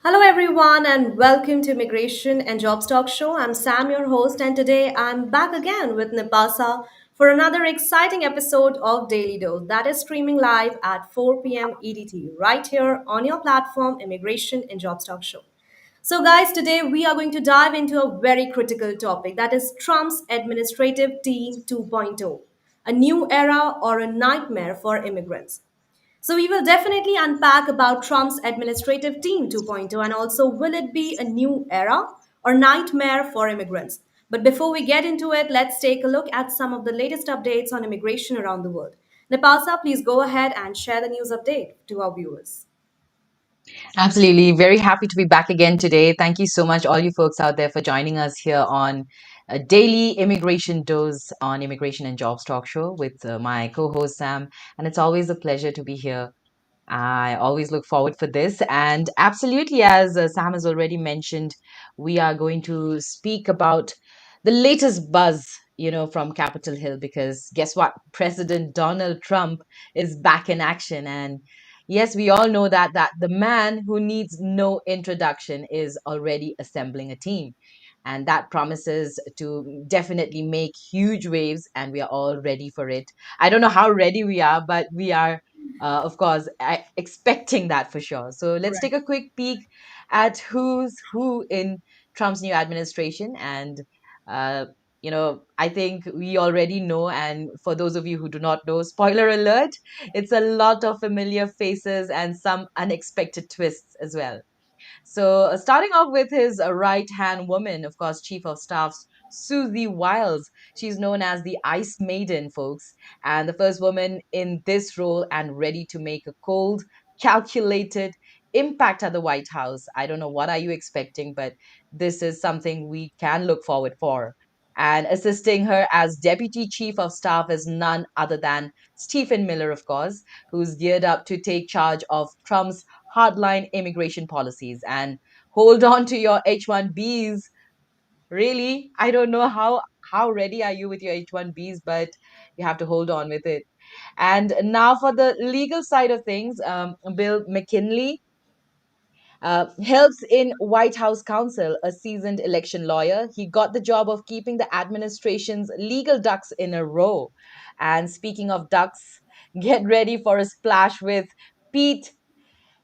Hello, everyone, and welcome to Immigration and Jobs Talk Show. I'm Sam, your host, and today I'm back again with Nipasa for another exciting episode of Daily Dose that is streaming live at 4 p.m. EDT right here on your platform, Immigration and Jobs Talk Show. So, guys, today we are going to dive into a very critical topic that is Trump's administrative team 2.0, a new era or a nightmare for immigrants. So we will definitely unpack about Trump's administrative team 2.0 and also will it be a new era or nightmare for immigrants? But before we get into it, let's take a look at some of the latest updates on immigration around the world. Nepalsa, please go ahead and share the news update to our viewers. Absolutely. Very happy to be back again today. Thank you so much, all you folks out there, for joining us here on a daily immigration dose on Immigration and Jobs Talk Show with my co host, Sam. And it's always a pleasure to be here. I always look forward for this. And absolutely, as Sam has already mentioned, we are going to speak about the latest buzz, from Capitol Hill, because guess what? President Donald Trump is back in action. And yes, we all know that the man who needs no introduction is already assembling a team. And that promises to definitely make huge waves, and we are all ready for it. I don't know how ready we are, but we are of course, expecting that for sure. So let's take a quick peek at who's who in Trump's new administration. And, uh, I think we already know. And for those of you who do not know, spoiler alert, it's a lot of familiar faces and some unexpected twists as well. So, starting off with his right hand woman, of course, Chief of Staff's Susie Wiles. She's known as the Ice Maiden, folks, and the first woman in this role and ready to make a cold, calculated impact at the White House. I don't know what are you expecting, but this is something we can look forward for. And assisting her as Deputy Chief of Staff is none other than Stephen Miller, of course, who's geared up to take charge of Trump's hardline immigration policies and hold on to your H1Bs. Really? I don't know how ready are you with your H1Bs, but you have to hold on with it. And now for the legal side of things, Bill McKinley helps in White House counsel, a seasoned election lawyer. He got the job of keeping the administration's legal ducks in a row. And speaking of ducks, get ready for a splash with Pete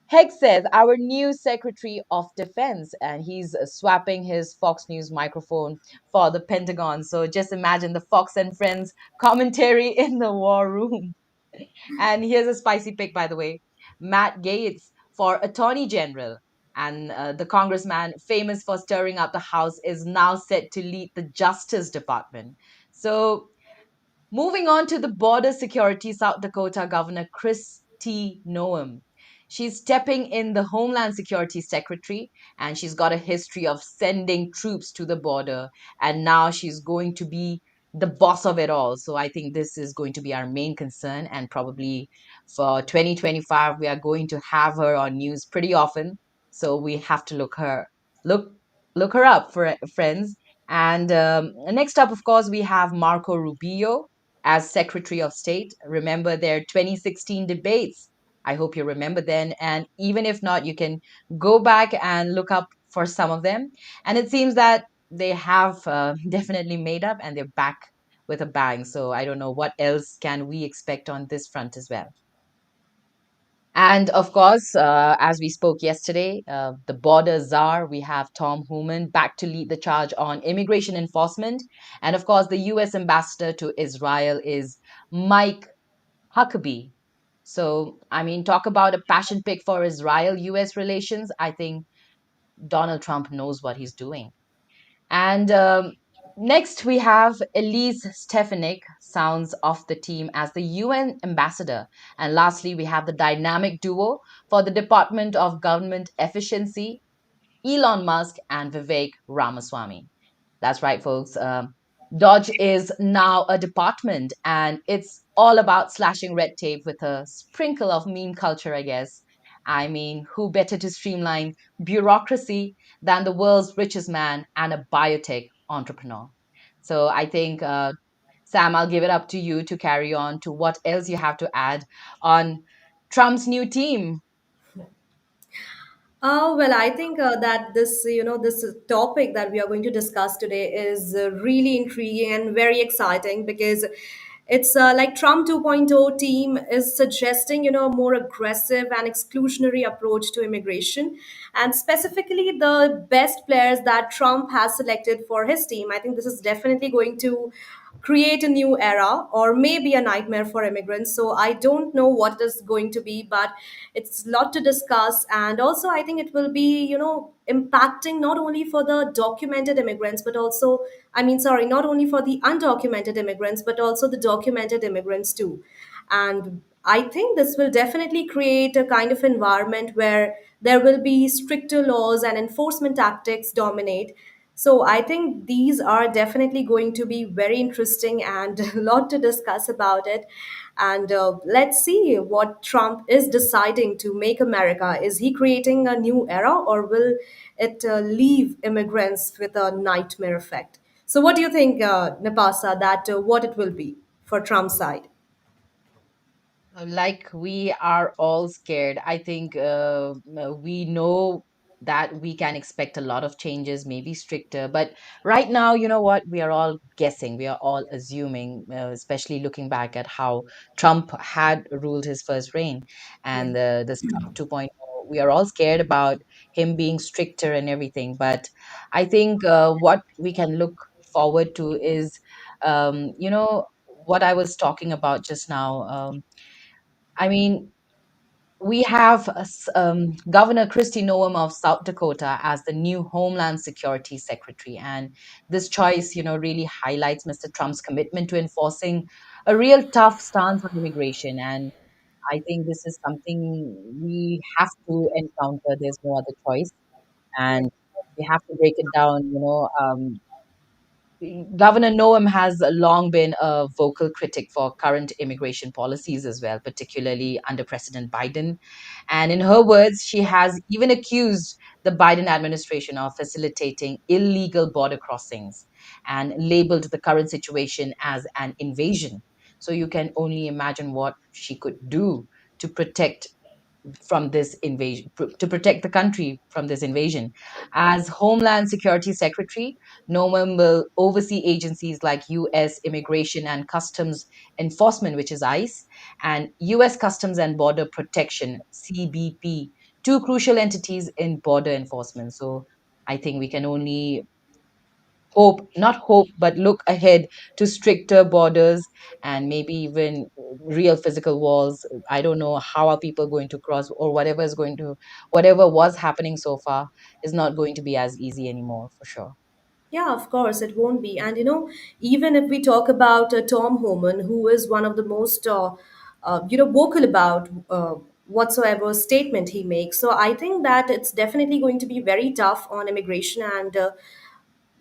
Hegg says our new Secretary of Defense, and he's swapping his Fox News microphone for the Pentagon. So just imagine the Fox and Friends commentary in the war room. And here's a spicy pick, by the way: Matt Gaetz for Attorney General. And the congressman famous for stirring up the House is now set to lead the Justice Department. So moving on to the border security, South Dakota Governor Kristi Noem. She's stepping in the Homeland Security Secretary, and she's got a history of sending troops to the border. And now she's going to be the boss of it all. So I think this is going to be our main concern. And probably for 2025, we are going to have her on news pretty often. So we have to look look her up, for friends. And next up, of course, we have Marco Rubio as Secretary of State. Remember their 2016 debates. I hope you remember then. And even if not, you can go back and look up for some of them. And it seems that they have definitely made up and they're back with a bang. So I don't know what else can we expect on this front as well. And of course, as we spoke yesterday, the border czar, we have Tom Homan back to lead the charge on immigration enforcement. And of course, the US ambassador to Israel is Mike Huckabee. So, I mean, talk about a passion pick for Israel US relations. I think Donald Trump knows what he's doing. And next, we have Elise Stefanik, sounds off the team as the UN ambassador. And lastly, we have the dynamic duo for the Department of Government Efficiency, Elon Musk and Vivek Ramaswamy. That's right, folks. Dodge is now a department, and it's all about slashing red tape with a sprinkle of meme culture, I guess. I mean, who better to streamline bureaucracy than the world's richest man and a biotech entrepreneur? So I think, Sam, I'll give it up to you to carry on to what else you have to add on Trump's new team. Well, I think that this topic that we are going to discuss today is really intriguing and very exciting because it's like Trump 2.0 team is suggesting, a more aggressive and exclusionary approach to immigration, and specifically the best players that Trump has selected for his team. I think this is definitely going to create a new era or maybe a nightmare for immigrants. So I don't know what it is going to be, but it's a lot to discuss. And also, I think it will be, impacting not only for the documented immigrants, but also, I mean, sorry, not only for the undocumented immigrants, but also the documented immigrants too. And I think this will definitely create a kind of environment where there will be stricter laws and enforcement tactics dominate. So I think these are definitely going to be very interesting and a lot to discuss about it. And let's see what Trump is deciding to make America. Is he creating a new era, or will it leave immigrants with a nightmare effect? So, what do you think, Napasa, that what it will be for Trump's side? Like we are all scared. I think we know that we can expect a lot of changes, maybe stricter. But right now, you know what? We are all guessing. We are all assuming, especially looking back at how Trump had ruled his first reign Yeah. and this Trump 2.0. We are all scared about him being stricter and everything. But I think what we can look forward to is, what I was talking about just now. I mean, we have Governor Kristi Noem of South Dakota as the new Homeland Security Secretary. And this choice, really highlights Mr. Trump's commitment to enforcing a real tough stance on immigration. And I think this is something we have to encounter. There's no other choice. And we have to break it down, Governor Noam has long been a vocal critic for current immigration policies as well, particularly under President Biden. And in her words, she has even accused the Biden administration of facilitating illegal border crossings and labeled the current situation as an invasion. So you can only imagine what she could do to protect from this invasion, to protect the country from this invasion. As Homeland Security Secretary, Noam will oversee agencies like U.S. Immigration and Customs Enforcement, which is ICE, and U.S. Customs and Border Protection, CBP, two crucial entities in border enforcement. So I think we can only hope, not hope, but look ahead to stricter borders and maybe even real physical walls. I don't know how are people going to cross, or whatever was happening so far is not going to be as easy anymore for sure. Yeah, of course, it won't be. And even if we talk about Tom Homan, who is one of the most, vocal about whatsoever statement he makes. So I think that it's definitely going to be very tough on immigration, and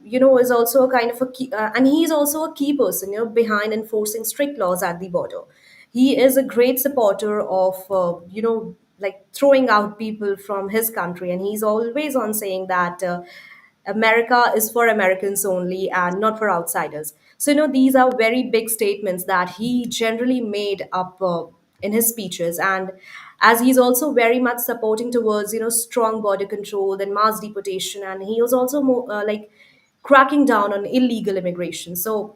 is also a kind of a key, and he's also a key person, behind enforcing strict laws at the border. He is a great supporter of, like throwing out people from his country, and he's always on saying that America is for Americans only and not for outsiders. So, these are very big statements that he generally made up in his speeches. And as he's also very much supporting towards, strong border control and mass deportation. And he was also more like cracking down on illegal immigration. So,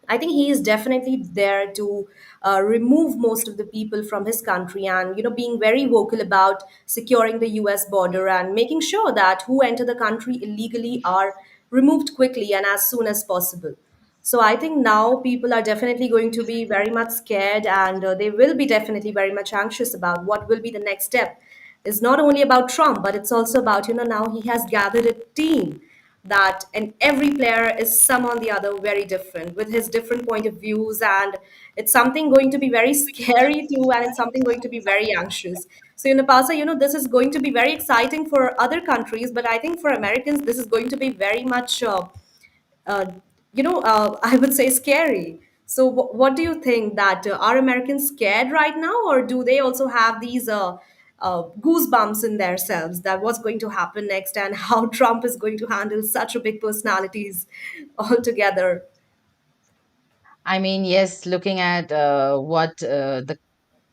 I think he is definitely there to remove most of the people from his country, and being very vocal about securing the U.S. border and making sure that who enter the country illegally are removed quickly and as soon as possible. So I think now people are definitely going to be very much scared, and they will be definitely very much anxious about what will be the next step. It's not only about Trump, but it's also about, now he has gathered a team that, and every player is some on the other very different with his different point of views, and it's something going to be very scary too, and it's something going to be very anxious. So Pasa, this is going to be very exciting for other countries, but I think for Americans this is going to be very much uh, I would say scary. So, what do you think, that are Americans scared right now, or do they also have these goosebumps in themselves that what's going to happen next and how Trump is going to handle such a big personalities altogether? I mean, yes, looking at what the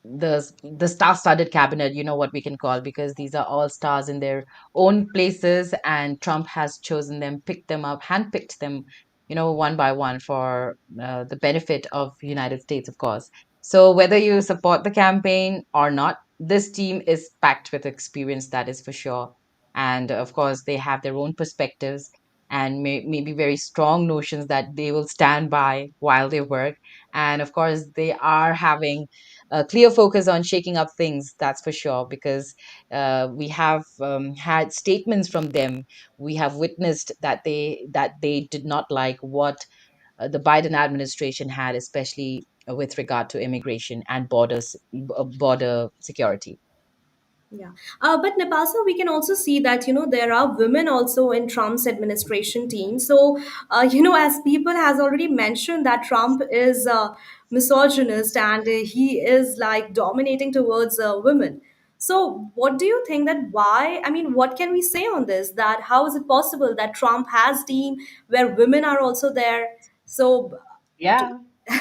the star-studded cabinet, you know what we can call, because these are all stars in their own places, and Trump has chosen them, picked them up, handpicked them, one by one for the benefit of United States, of course. So whether you support the campaign or not, this team is packed with experience, that is for sure. And of course, they have their own perspectives and maybe very strong notions that they will stand by while they work. And of course, they are having a clear focus on shaking up things, that's for sure, because we have had statements from them. We have witnessed that they did not like what the Biden administration had, especially with regard to immigration and border security. Yeah. But Nepasa, we can also see that, there are women also in Trump's administration team. So, as people has already mentioned that Trump is misogynist and he is like dominating towards women. So, what do you think that why? I mean, what can we say on this? That how is it possible that Trump has team where women are also there? So, Yeah.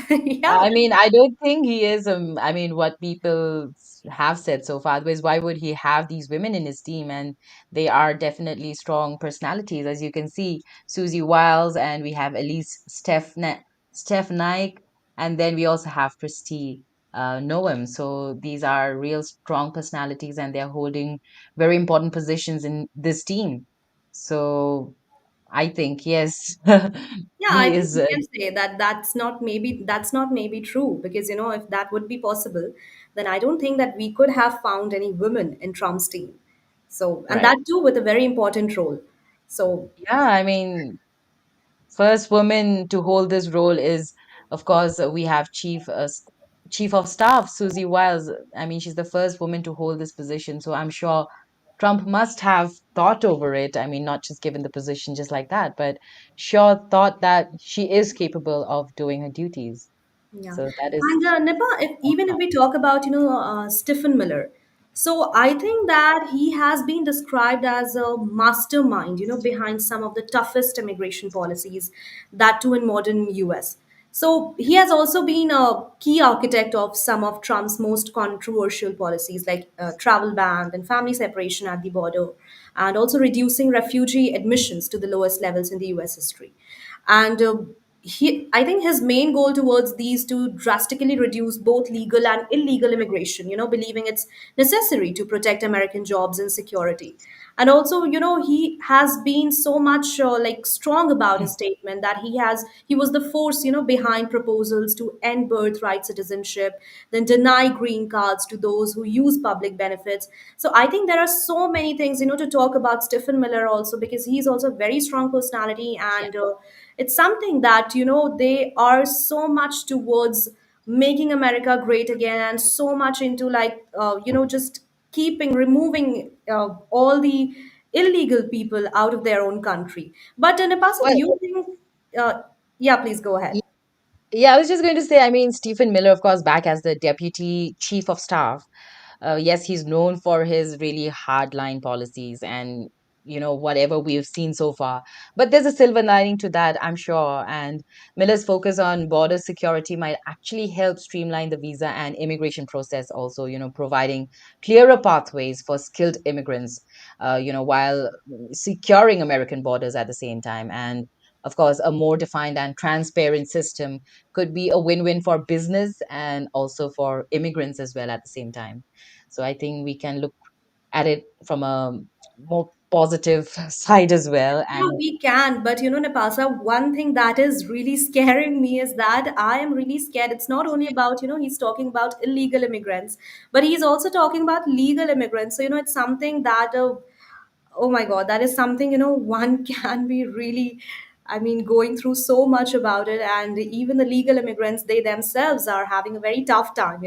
yeah. I mean, I don't think he is. I mean, what people have said so far, otherwise, why would he have these women in his team? And they are definitely strong personalities, as you can see. Susie Wiles, and we have Elise Steph Naik, and then we also have Christy Noem. So these are real strong personalities, and they're holding very important positions in this team. So I think, yes, Yeah, I he think is. we can say that that's not maybe true because if that would be possible, then I don't think that we could have found any women in Trump's team. So, and Right. that too with a very important role. So, Yeah, I mean, first woman to hold this role is, of course, we have chief of staff Susie Wiles. I mean, she's the first woman to hold this position, so I'm sure Trump must have thought over it. I mean, not just given the position just like that, but sure thought that she is capable of doing her duties. yeah, So that is and Nipa, even if we talk about Stephen Miller, so I think that he has been described as a mastermind, behind some of the toughest immigration policies, that too in modern U.S. So he has also been a key architect of some of Trump's most controversial policies, like travel ban and family separation at the border, and also reducing refugee admissions to the lowest levels in the U.S. history. And I think his main goal towards these to drastically reduce both legal and illegal immigration, believing it's necessary to protect American jobs and security. And also, he has been so much like strong about his statement that he was the force, behind proposals to end birthright citizenship, then deny green cards to those who use public benefits. So I think there are so many things, to talk about Stephen Miller also because he's also a very strong personality and it's something that they are so much towards making America great again and so much into like just keeping removing all the illegal people out of their own country. But Nepasa, do well. you think yeah, please go ahead. Yeah, I was just going to say, I mean, Stephen Miller, of course, back as the deputy chief of staff. Yes, he's known for his really hardline policies and, whatever we've seen so far. But there's a silver lining to that, I'm sure. And Miller's focus on border security might actually help streamline the visa and immigration process, also, providing clearer pathways for skilled immigrants, while securing American borders at the same time. And of course, a more defined and transparent system could be a win win for business and also for immigrants as well at the same time. So I think we can look at it from a more positive side as well. Yeah, And we can, but Nepasa, one thing that is really scaring me is that I am really scared. It's not only about, he's talking about illegal immigrants, but he's also talking about legal immigrants. So, it's something that oh my god, that is something one can be really, I mean, going through so much about it. And even the legal immigrants, they themselves are having a very tough time,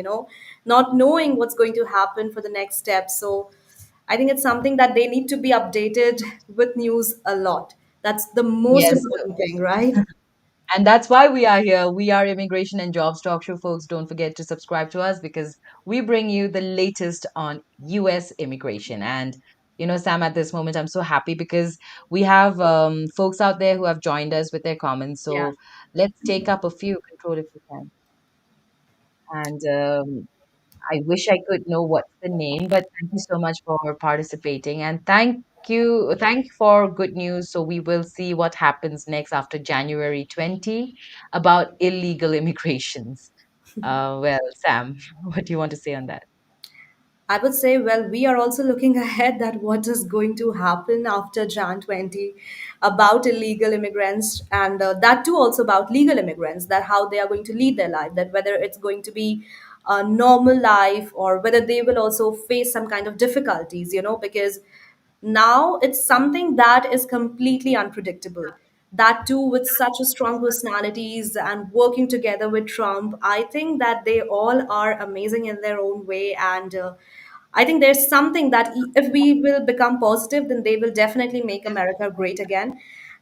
not knowing what's going to happen for the next step. So I think it's something that they need to be updated with news a lot. That's the most yes, important thing, right? and that's why we are here. We are Immigration and Jobs Talk Show, folks. Don't forget to subscribe to us because we bring you the latest on US immigration. And, Sam, at this moment, I'm so happy because we have folks out there who have joined us with their comments. Yeah. So let's take up a few, control if you can. And I wish I could know what's the name, but thank you so much for participating. And thank you for good news. So we will see what happens next after January 20 about illegal immigrations. Well, Sam, what do you want to say on that? I would say, well, we are also looking ahead that what is going to happen after Jan 20 about illegal immigrants, and that too also about legal immigrants, that how they are going to lead their life, that whether it's going to be a normal life or whether they will also face some kind of difficulties, because now it's something that is completely unpredictable. That too, with such a strong personalities and working together with Trump, I think that they all are amazing in their own way. And I think there's something that if we will become positive, then they will definitely make America great again.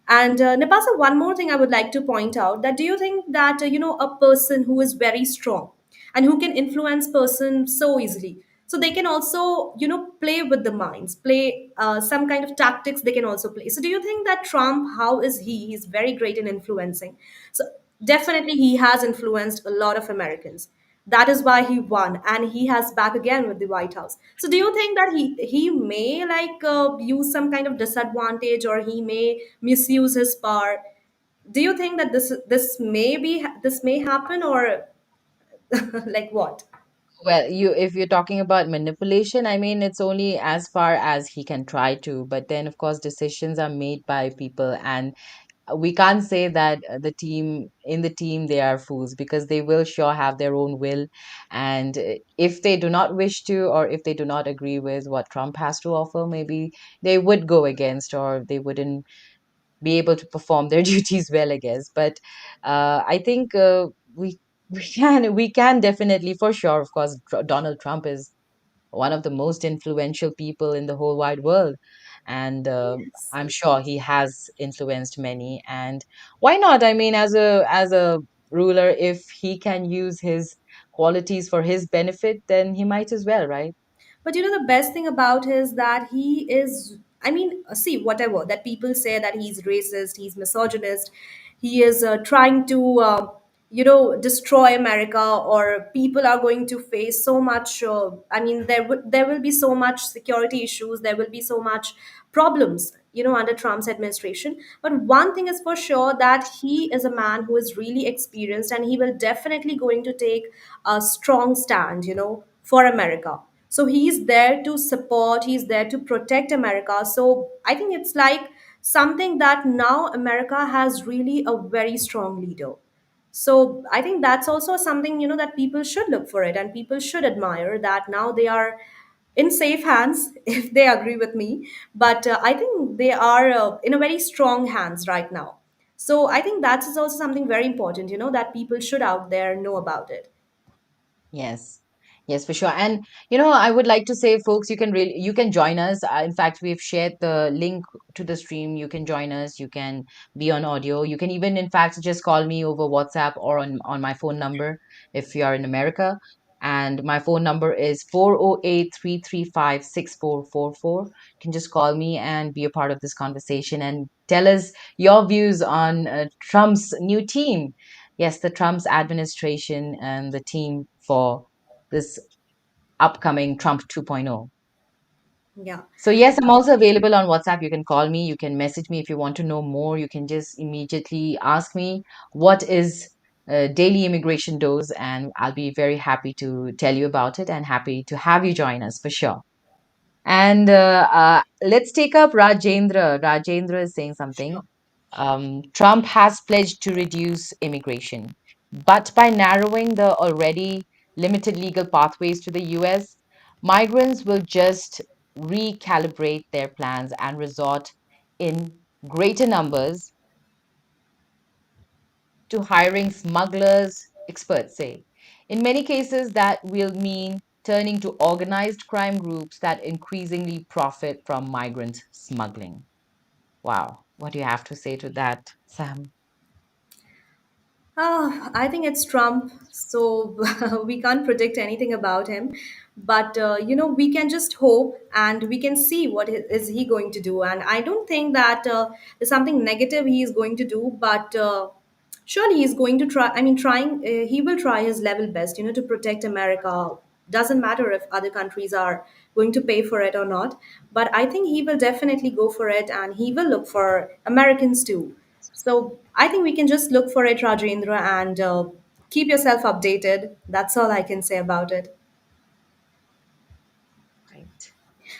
And Nepasa, one more thing I would like to point out that do you think that a person who is very strong and who can influence person so easily, so they can also play with the minds, play some kind of tactics they can also play. So do you think that Trump, how is he's very great in influencing? So definitely he has influenced a lot of Americans. That is why he won and he has back again with the White House. So do you think that he may like use some kind of disadvantage or he may misuse his power? Do you think that this may happen or like what? Well, if you're talking about manipulation, I mean, it's only as far as he can try to, but then of course decisions are made by people, and we can't say that the team they are fools, because they will sure have their own will. And if they do not wish to, or if they do not agree with what Trump has to offer, maybe they would go against, or they wouldn't be able to perform their duties well, I guess. But I think we we can definitely, for sure, of course, Donald Trump is one of the most influential people in the whole wide world. And Yes. I'm sure he has influenced many. And why not? I mean, as a ruler, if he can use his qualities for his benefit, then he might as well, right? But the best thing about is that he is, I mean, see, whatever that people say that he's racist, he's misogynist, he is trying to, destroy America, or people are going to face so much. I mean, there will be so much security issues, there will be so much problems, under Trump's administration. But one thing is for sure that he is a man who is really experienced, and he will definitely going to take a strong stand, for America. So he's there to support, he's there to protect America. So I think it's like something that now America has really a very strong leader. So I think that's also something, that people should look for it and people should admire that now they are in safe hands if they agree with me. But I think they are in a very strong hands right now. So I think that's also something very important, that people should out there know about it. Yes. Yes, for sure. And I would like to say, folks, you can join us. In fact, we've shared the link to the stream. You can join us. You can be on audio. You can even, in fact, just call me over WhatsApp or on my phone number if you are in America. And my phone number is 408-335-6444. You can just call me and be a part of this conversation and tell us your views on Trump's new team. Yes, the Trump's administration and the team for this upcoming Trump 2.0. Yeah. So yes, I'm also available on WhatsApp. You can call me, you can message me if you want to know more. You can just immediately ask me what is daily immigration dose, and I'll be very happy to tell you about it and happy to have you join us for sure. And let's take up Rajendra. Rajendra is saying something. Sure. Trump has pledged to reduce immigration, but by narrowing the already limited legal pathways to the US, migrants will just recalibrate their plans and resort in greater numbers to hiring smugglers, experts say. In many cases, that will mean turning to organized crime groups that increasingly profit from migrant smuggling. Wow. What do you have to say to that, Sam? I think it's Trump, so we can't predict anything about him. But we can just hope and we can see what is he going to do. And I don't think that there's something negative he is going to do, but surely he's going to try. I mean, trying he will try his level best, to protect America doesn't matter if other countries are going to pay for it or not. But I think he will definitely go for it, and he will look for Americans too. So I think we can just look for it, Rajendra, and keep yourself updated. That's all I can say about it. Right.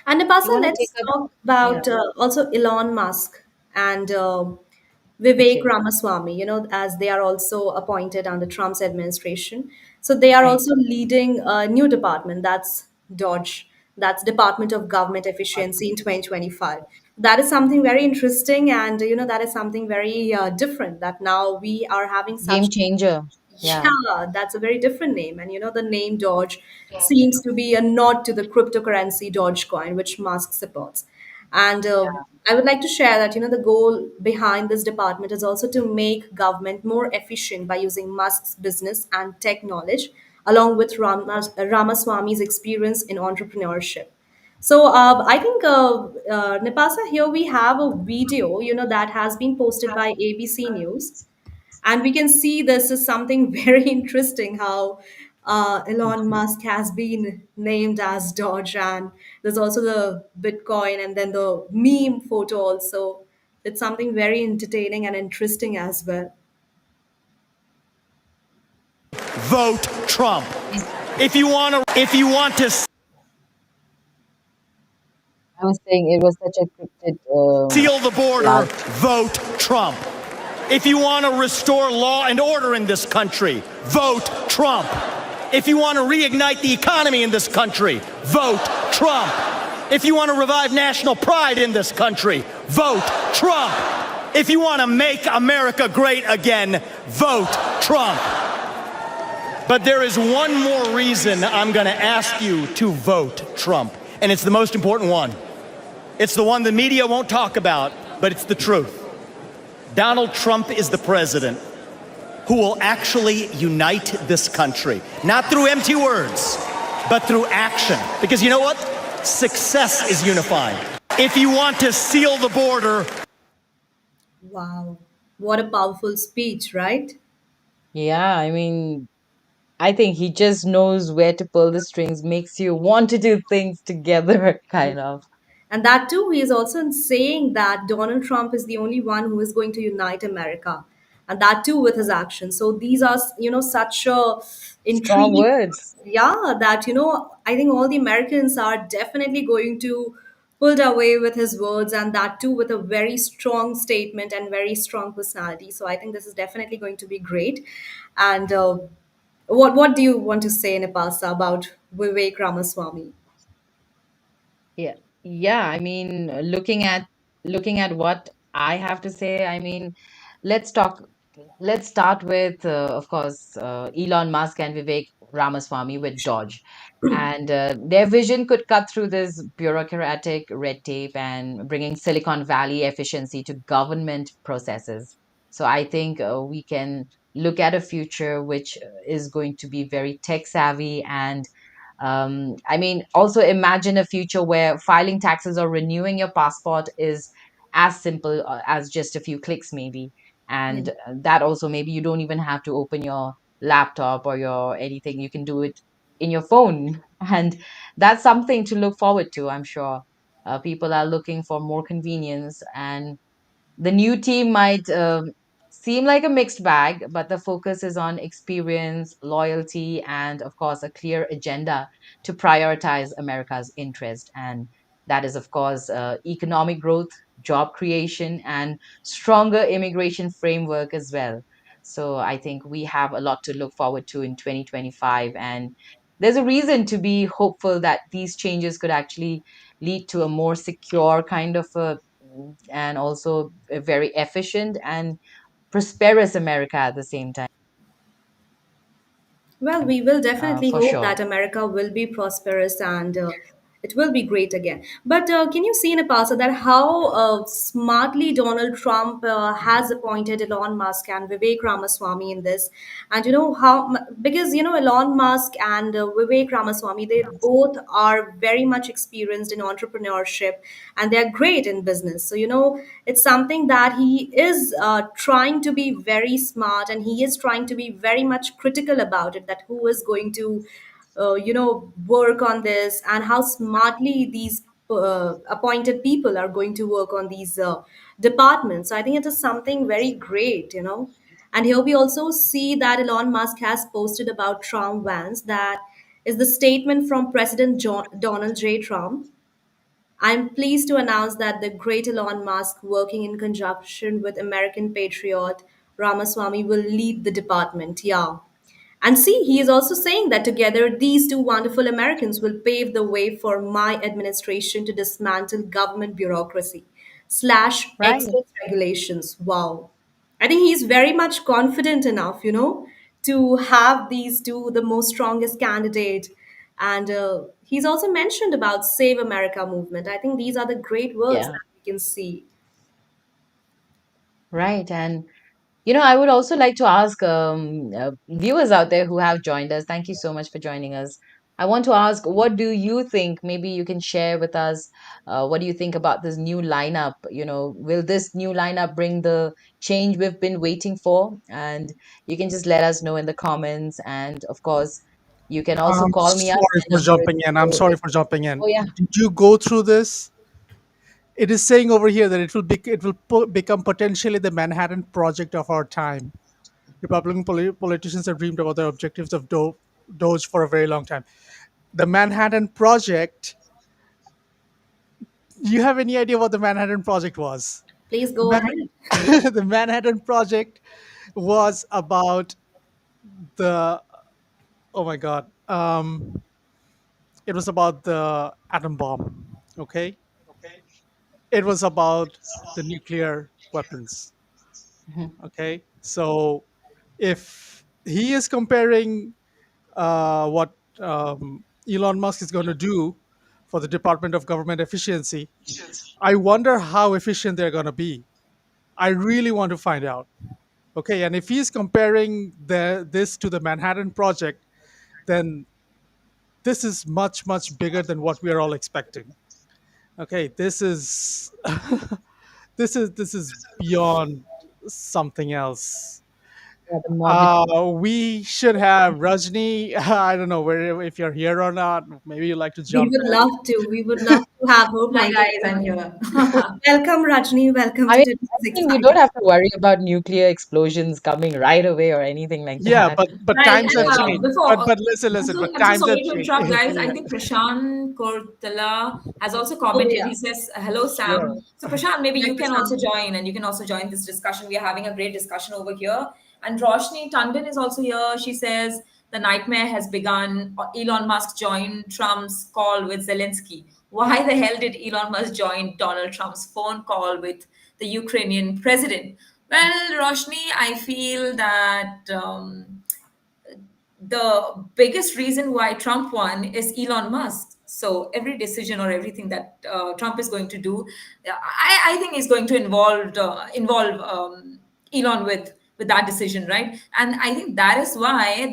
And You Napasa, want to take let's up? talk Yeah. about also Elon Musk and Vivek Okay. Ramaswamy, as they are also appointed under Trump's administration. So they are Right. also leading a new department, that's Dodge, that's Department of Government Efficiency in 2025. That is something very interesting, and that is something very different, that now we are having such. Game changer. Yeah. Yeah, that's a very different name. And the name Doge seems to be a nod to the cryptocurrency Dogecoin, which Musk supports. And I would like to share that, the goal behind this department is also to make government more efficient by using Musk's business and tech knowledge, along with Ramaswamy's experience in entrepreneurship. So I think, Nipasa, here we have a video, that has been posted by ABC News, and we can see this is something very interesting how Elon Musk has been named as Doge, and there's also the Bitcoin and then the meme photo also. It's something very entertaining and interesting as well. Vote Trump. If you want to I was saying it was such a cryptid seal the border, last. vote Trump. If you want to restore law and order in this country, vote Trump. If you want to reignite the economy in this country, vote Trump. If you want to revive national pride in this country, vote Trump. If you want to make America great again, vote Trump. But there is one more reason I'm going to ask you to vote Trump, and it's the most important one. It's the one the media won't talk about, but it's the truth. Donald Trump is the president who will actually unite this country, not through empty words, but through action. Because you know what? Success is unifying. If you want to seal the border, Wow, what a powerful speech, right? Yeah. I mean, I think he just knows where to pull the strings, makes you want to do things together, kind of. And that too, he is also saying that Donald Trump is the only one who is going to unite America, and that too with his actions. So these are, such a Strong intriguing. words. Yeah, that I think all the Americans are definitely going to pulled away with his words, and that too with a very strong statement and very strong personality. So I think this is definitely going to be great. And what do you want to say, Nepalsa, about Vivek Ramaswamy? Yeah. Yeah. I mean, looking at what I have to say, I mean, let's talk. Let's start with, of course, Elon Musk and Vivek Ramaswamy with Dodge. And their vision could cut through this bureaucratic red tape and bringing Silicon Valley efficiency to government processes. So I think we can look at a future which is going to be very tech savvy. And I mean, also imagine a future where filing taxes or renewing your passport is as simple as just a few clicks, maybe. Yeah. And that also, maybe you don't even have to open your laptop or your anything. You can do it in your phone. And that's something to look forward to, I'm sure. People are looking for more convenience, and the new team might seem like a mixed bag, but the focus is on experience, loyalty, and of course, a clear agenda to prioritize America's interest. And that is, of course, economic growth, job creation, and stronger immigration framework as well. So I think we have a lot to look forward to in 2025. And there's a reason to be hopeful that these changes could actually lead to a more secure kind of a and also a very efficient and prosperous America at the same time, Well, we will definitely for hope sure. that America will be prosperous, and it will be great again. But can you see, Nepasa, that how smartly Donald Trump has appointed Elon Musk and Vivek Ramaswamy in this? And because Elon Musk and Vivek Ramaswamy, they both are very much experienced in entrepreneurship, and they're great in business. So it's something that he is trying to be very smart, and he is trying to be very much critical about it, that who is going to work on this, and how smartly these appointed people are going to work on these departments. So I think it is something very great. And here we also see that Elon Musk has posted about Trump vans. That is the statement from President Donald J. Trump. I'm pleased to announce that the great Elon Musk, working in conjunction with American patriot Ramaswamy, will lead the department. Yeah. And see, he is also saying that together these two wonderful Americans will pave the way for my administration to dismantle government bureaucracy slash Right. excess regulations. Wow. I think he's very much confident enough, to have these two, the most strongest candidate. And he's also mentioned about Save America movement. I think these are the great works Yeah. that we can see. Right. And I would also like to ask viewers out there who have joined us, thank you so much for joining us. I want to ask, what do you think? Maybe you can share with us, what do you think about this new lineup? Will this new lineup bring the change we've been waiting for? And you can just let us know in the comments. And of course, you can also call me up. Sorry My for number is jumping in. I'm zero sorry eight. for jumping in. Oh, yeah. Did you go through this? It is saying over here that it will become potentially the Manhattan Project of our time. Republican politicians have dreamed about the objectives of Doge for a very long time. The Manhattan Project. Do you have any idea what the Manhattan Project was? Please The, go ahead. The Manhattan Project was about the, oh my god, it was about the atom bomb. Okay, it was about the nuclear weapons. Mhm. Okay, so if he is comparing what Elon Musk is going to do for the Department of Government Efficiency, I wonder how efficient they're going to be. I really want to find out. Okay, and if he's comparing this to the Manhattan Project, then this is much much bigger than what we are all expecting. Okay, this is this is beyond something else. Yeah, the morbid. We should have Rajni. I don't know where if you're here or not. Maybe you'd like to We jump would in. love to. We would love to have her Hi point of guys, I'm view. here. Welcome, Rajni. Welcome I to mean, today's I think we don't exciting. have to worry about nuclear explosions coming right away or anything like Yeah, that. but Right, times have and But changed. before, But listen. But I'm so times have sorry to changed. interrupt, guys. I Yeah. think Prashant Kortala has also Oh, commented. yeah. He says, "Hello, sure. Sam." So Prashant, maybe Hi, you can also Prashant. join, and you can also join this discussion. We are having a great discussion over here. And Roshni Tandon is also here. She says the nightmare has begun. Elon Musk joined Trump's call with Zelensky. Why the hell did Elon Musk join Donald Trump's phone call with the Ukrainian president? Well, Roshni, I feel that. The biggest reason why Trump won is Elon Musk. So every decision or everything that Trump is going to do, I think is going to involve Elon with that decision, right? And I think that is why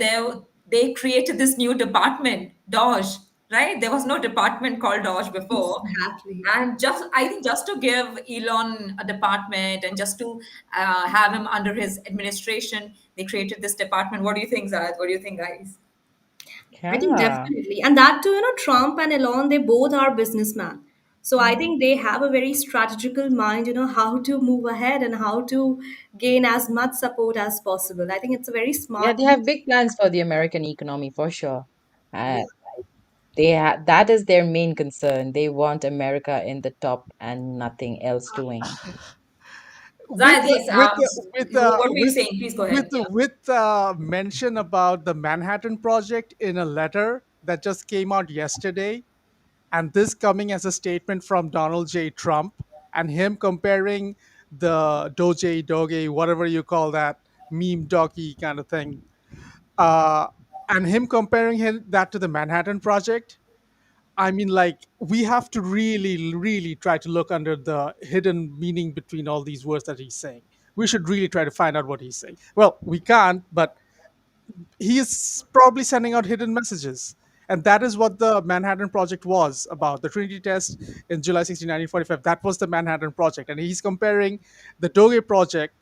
they created this new department, Doge, right? There was no department called Doge before, Exactly. and just I think just to give Elon a department and just to have him under his administration, they created this department. What do you think, Zad? What do you think, guys? I think Yeah. definitely. And that too, Trump and Elon, they both are businessmen. So I think they have a very strategical mind, how to move ahead and how to gain as much support as possible. I think it's a very Yeah, smart they move. have big plans for the American economy for sure. Uh, that is their main concern. They want America in the top and nothing else doing. with Zad, the- yes. with the- with What were you with saying? Please go ahead. Yeah. with mention about the Manhattan Project in a letter that just came out yesterday, and this coming as a statement from Donald J. Trump, and him comparing the Doge, whatever you call that meme doggy kind of thing, uh, and him comparing that to the Manhattan Project. I mean, like, we have to really, really try to look under the hidden meaning between all these words that he's saying. We should really try to find out what he's saying. Well, we can't, but he is probably sending out hidden messages. And that is what the Manhattan Project was about. The Trinity test in July 16, 1945, that was the Manhattan Project. And he's comparing the Doge project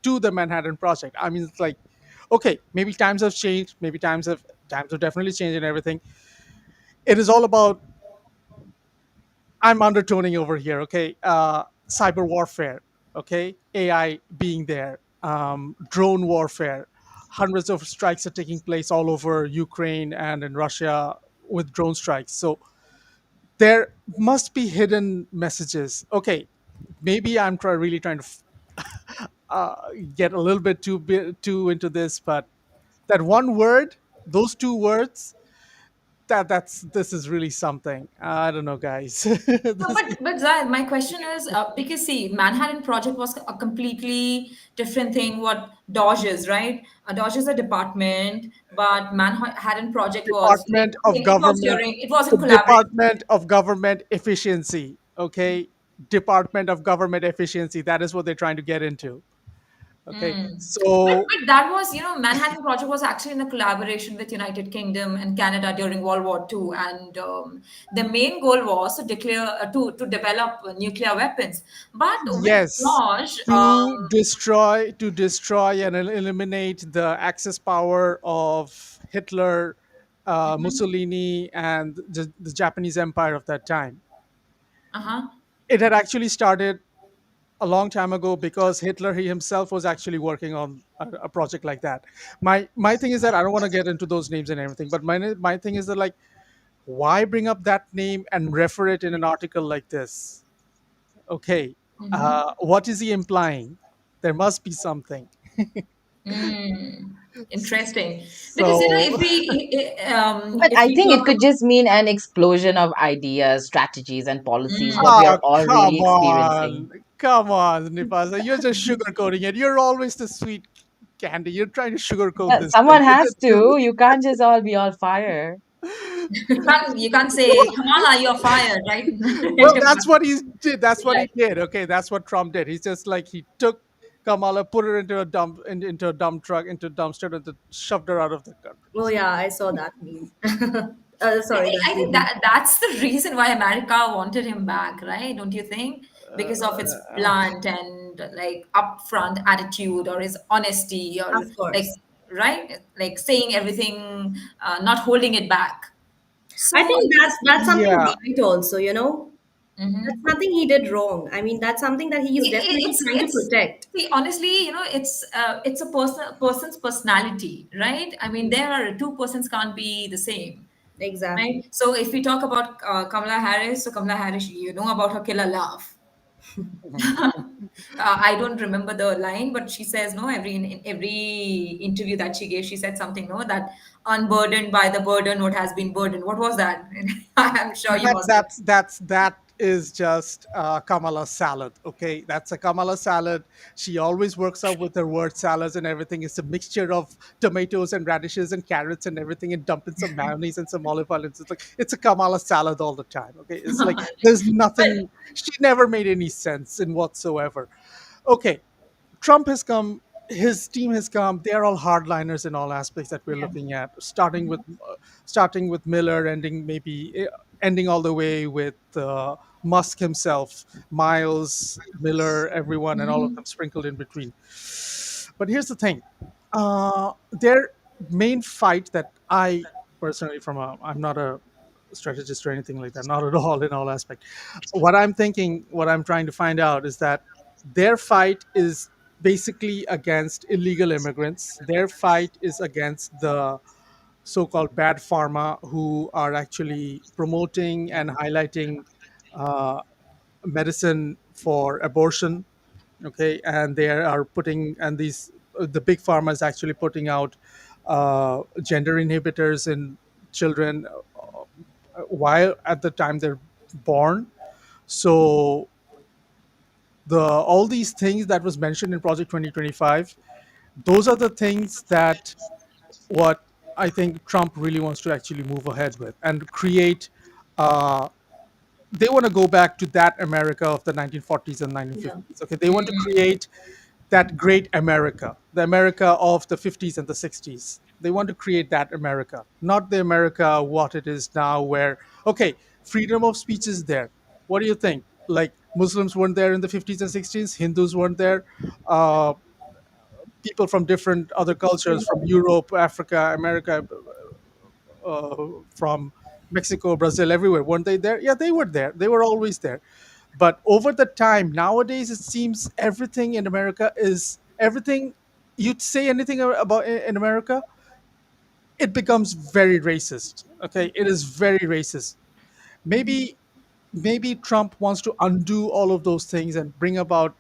to the Manhattan Project. I mean, it's like, Okay, maybe times have changed, maybe times have definitely changed and everything. It is all about, I'm undertoning over here, okay? Cyber warfare, okay? AI being there, drone warfare. Hundreds of strikes are taking place all over Ukraine and in Russia with drone strikes. So there must be hidden messages. Okay, maybe I'm really trying to uh, get a little bit too into this, but that one word, those two words, that's this is really something. I don't know, guys. No, This, but Zahid, my question is because see, Manhattan Project was a completely different thing. What Dodge is, right? Dodge is a department, but Manhattan Project was Department of Government, it was the in collaboration. Department of Government Efficiency. Okay, Department of Government Efficiency. That is what they're trying to get into. Okay, so But that was, Manhattan Project was actually in a collaboration with United Kingdom and Canada during World War II, and the main goal was to declare to develop nuclear weapons. But with yes, Dodge, to destroy and eliminate the access power of Hitler, Mussolini, and the Japanese Empire of that time. uh-huh. It had actually started a long time ago because Hitler he himself was actually working on a project like that. My thing is that I don't want to get into those names and everything, but my thing is that, like, why bring up that name and refer it in an article like this? Okay, what is he implying? There must be something. Mm, interesting. Because So But if I we think talk it could just mean an explosion of ideas, strategies, and policies, what we ah, are all really come experiencing. on, come on, Nipasa, you're just sugarcoating it. You're always the sweet candy. You're trying to sugarcoat this thing. Someone has to. You can't just all be all fire. you can't say Kamala, you're fired, right? Well, that's what he did. That's what he did. Okay, that's what Trump did. He's just like he took Kamala, put her into a into a dump truck, into a dumpster, and shoved her out of the country. Oh So yeah, I saw that meme. I Sorry, think that I think video. that's the reason why America wanted him back, right? Don't you think? Because of his blunt and like upfront attitude, or his honesty, or Of like, course. right, like saying everything, not holding it back. I So think that's something yeah, right also, you know. That's mhm. nothing he did wrong. I mean, that's something that he is definitely trying to It's protect. see, honestly, it's a person's personality, right? I mean, there are two persons can't be the same, Exactly. right? So if we talk about Kamala Harris, so Kamala Harris, you know about her killer laugh. I don't remember the line, but she says no. In every interview that she gave, she said something, no, that unburdened by the burden, what has been burdened. What was that? I'm sure you must have. that is just Kamala salad. Okay, that's a Kamala salad. She always works out with her word salads and everything. It's a mixture of tomatoes and radishes and carrots and everything, and dump in some mayonnaise and some olive oil. It's like it's a Kamala salad all the time. Okay, it's like there's But nothing. She never made any sense in whatsoever. Okay, Trump has come, his team has come. They are all hardliners in all aspects that we're yeah. looking at, starting with Miller, ending all the way with Musk himself, Miles, Miller, everyone, and all of them sprinkled in between. But here's the thing: their main fight that I personally, I'm not a strategist or anything like that, not at all in all aspect. What I'm thinking, what I'm trying to find out is that their fight is basically against illegal immigrants. Their fight is against the so-called bad pharma who are actually promoting and highlighting uh, medicine for abortion. Okay, and they are putting, and these the big pharma is actually putting out gender inhibitors in children while at the time they're born. So the all these things that was mentioned in Project 2025, those are the things that what I think Trump really wants to actually move ahead with and create. They want to go back to that America of the 1940s and Yeah. 1950s. Okay, they want to create that great America, the America of the 50s and the 60s. They want to create that America, not the America what it is now, where, okay, freedom of speech is there. What do you think? Like, Muslims weren't there in the 50s and 60s, Hindus weren't there, uh, people from different other cultures, from Europe, Africa, America, from Mexico, Brazil, everywhere. Weren't they there? Yeah, they were there. They were always there. But over the time, nowadays, it seems everything in America is everything. You'd say anything about in America, it becomes very racist. Okay, it is very racist. Maybe maybe Trump wants to undo all of those things and bring about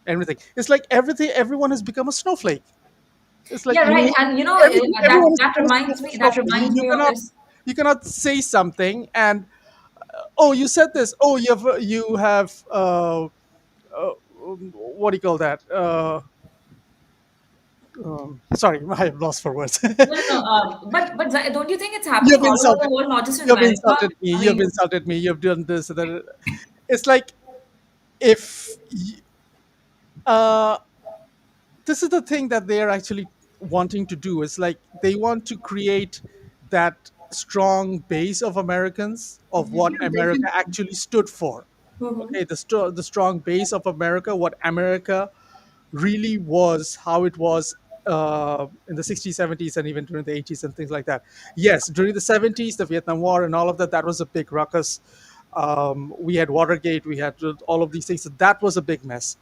everything. It's like everything. Everyone has become a snowflake. It's like Yeah, right. And everything. Everyone is that supposed to be reminds a me, snowflake. You of cannot this. say something and oh, you said this. Oh, you have what do you call that? Sorry, I am lost for words. No, no, no. But don't you think it's happening You've all over insulted. the world, not just in You've America? insulted me. I You've mean, insulted me. You've done this. That. It's like if uh, this is the thing that they are actually wanting to do. It's like they want to create that strong base of Americans of what America actually stood for. mhm. Okay, the strong base of America, what America really was, how it was in the 60s, 70s, and even during the 80s and things like that. Yes, during the 70s, the Vietnam War and all of that, that was a big ruckus. We had Watergate, we had all of these things. So that was a big mess.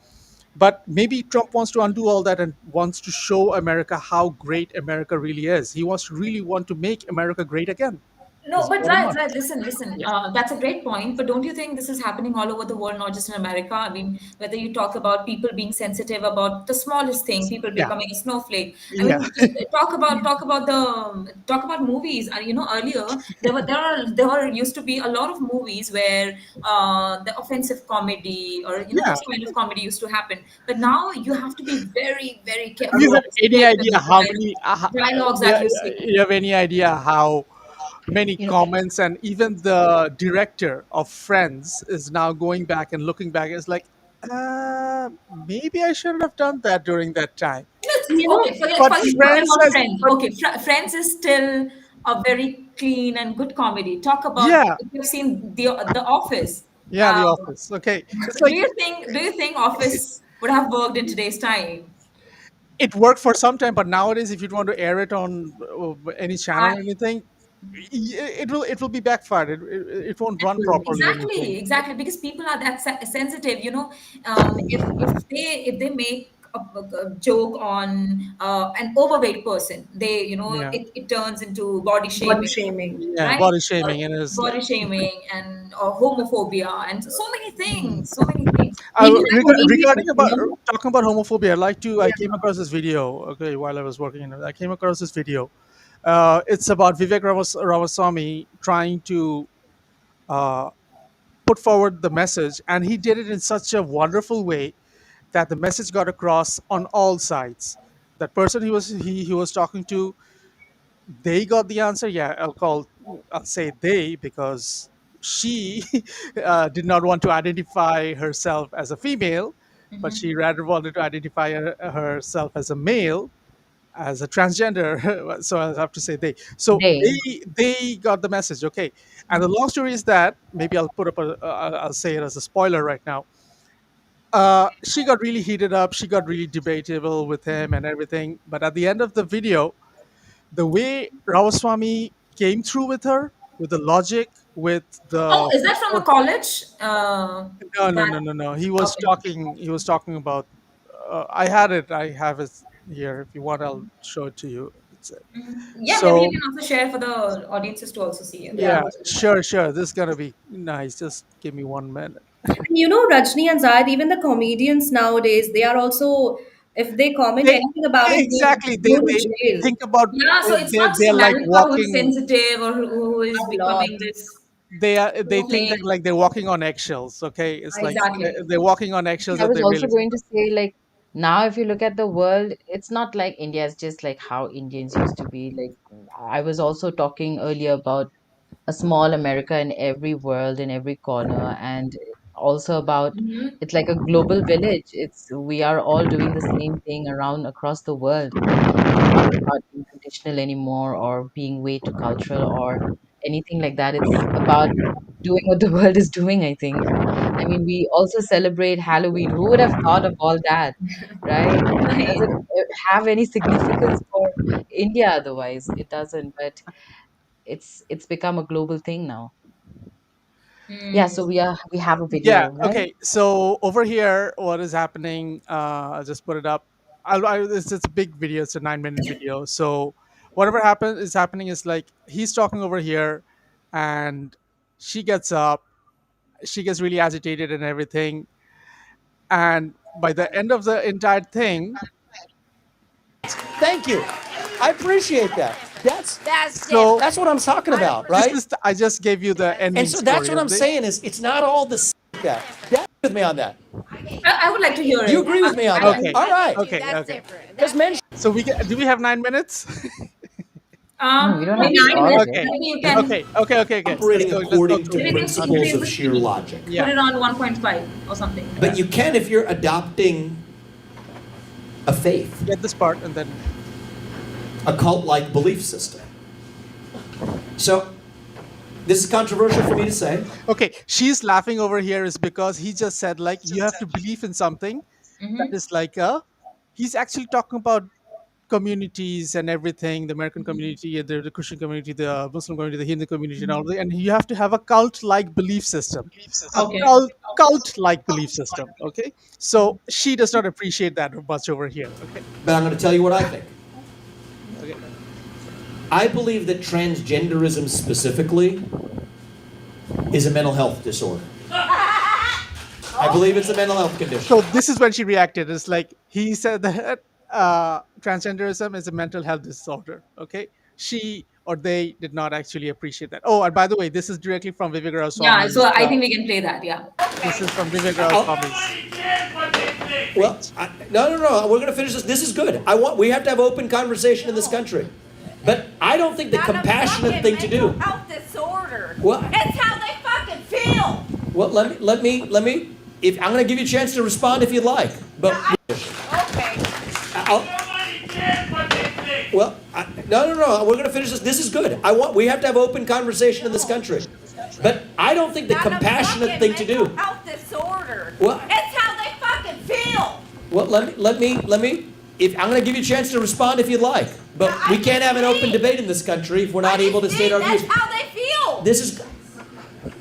But maybe Trump wants to undo all that and wants to show America how great America really is. He wants to really want to make America great again. No, Is but what I right, want. right. Listen, listen. That's a great point. But don't you think this is happening all over the world, not just in America? I mean, whether you talk about people being sensitive about the smallest thing, people Yeah, becoming a snowflake. I yeah, mean, just talk about movies. Earlier there were used to be a lot of movies where the offensive comedy or yeah. those kind of comedy used to happen. But now you have to be very, very You careful have and any strict with idea how many? the dialogues Yeah, that you say. you have any idea how many You know, comments and even the director of Friends is now going back and looking back. It's like, maybe I shouldn't have done that during that time. Okay, But forget Friends about has, Friends. but Okay, Friends is still a very clean and good comedy. Talk about yeah, if you've seen the Office. yeah, The Um, Office. Okay, it's like do you think Office would have worked in today's time? it worked for some time, but nowadays, if you want to air it on any channel I, or anything, it will be backfired. It won't run properly. Anything. Exactly, exactly, because people are that sensitive. If they make a joke on an overweight person, Yeah, it turns into body Body shaming, shaming. yeah, right? body shaming, and it's like Body shaming and homophobia and so many things, so many things. Even the Regarding comedians, about talking about homophobia, I came across this video. Okay, while I was working in it, I came across this video. It's about Vivek Ramaswamy trying to uh, put forward the message, and he did it in such a wonderful way that the message got across on all sides. That person he was talking to, they got the answer. Yeah, I'll say they because she did not want to identify herself as a female, but she rather wanted to identify herself as a male, as a transgender. So I have to say they. So they, they got the message. Okay, and the long story is that maybe I'll put up I'll say it as a spoiler right now. She got really heated up. She got really debatable with him and everything. But at the end of the video, the way Ramaswamy came through with her, with the logic, with Oh, the is that from a college? no, no, That no, no, no. He was Okay. talking. He was talking about. I had it. I have it here. If you want, I'll show it to you. Yeah, maybe you So can also share for the audiences to also see it. yeah. yeah, sure, sure. This is gonna be nice. Just give me 1 minute. And Rajni and Zayed, even the comedians nowadays, they are also, if they comment They anything about it, they exactly. go to They jail think about. Yeah, so it's not just They're like America who's walking. sensitive or who is a lot. becoming this They think snowflake. that like they're walking on eggshells. Okay, it's like Exactly. they're walking on eggshells I and was they also really. going to say, like, now if you look at the world, it's not like India, it's just like how Indians used to be. Like, I was also talking earlier about a small America in every world, in every corner, and also about it's like a global village. It's we are all doing the same thing around across the world. It's not about being traditional anymore or being way too cultural or anything like that. It's about doing what the world is doing, I think. I mean, we also celebrate Halloween. Who would have thought of all that, right? Does it have any significance for India otherwise? It doesn't, but it's become a global thing now. Yeah, so we have a Yeah. video, right? Okay. So over here, what is happening? I'll just put it up. It's a big video. It's a 9-minute video. So whatever is happening is like he's talking over here, and she gets up. She gets really agitated and everything. And by the end of the entire thing, Thank you. I appreciate that. so That's what I'm talking about, right? I just gave you the ending And so that's story what of I'm this. saying is it's not all the that. Agree with me on that. I would like to hear You it. agree with me on that? Okay. All right. Okay. That's Okay. different. Just mention. So do we have 9 minutes? No, we don't have Maybe to 9 pause minutes. it. Okay. Maybe you can Okay. Operating Let's according go to through it. principles principles of sheer logic. Yeah. put it on 1.5 or something. But you can if you're adopting a faith, Get this part and then a cult-like belief system. So, this is controversial for me to say. okay. She's laughing over here is because he just said like you have to believe in something that is like he's actually talking about communities and everything, the American community, the Christian community, the Muslim community, the Hindu community, and all that. And you have to have a cult-like belief system, a Okay. cult-like belief system. Okay, so she does not appreciate that much over here. Okay, But I'm going to tell you what I think. okay. I believe that transgenderism specifically is a mental health disorder. I believe it's a mental health condition. So this is when she reacted. It's like he said that transgenderism is a mental health disorder. Okay, she or they did not actually appreciate that. Oh, and by the way, this is directly from Vivek Yeah, Ramaswamy's. so I think we can play that. Yeah. This is from Vivek Oh. Ramaswamy's. Well, no. We're going to finish this. This is good. We have to have open conversation in this country. But I don't think the compassionate thing to do. Health disorder. Well- It's how they fucking feel. Well, let me. If I'm going to give you a chance to respond if you'd like. But Okay. I'll, well, no. We're going to finish this. This is good. We have to have open conversation in this country. But I don't think the compassionate thing to do. Health disorder. Well- It's how they fucking feel. Well, let me. If I'm going to give you a chance to respond if you'd like. But we can't have an open debate in this country if we're not able to state our views. That's how they feel.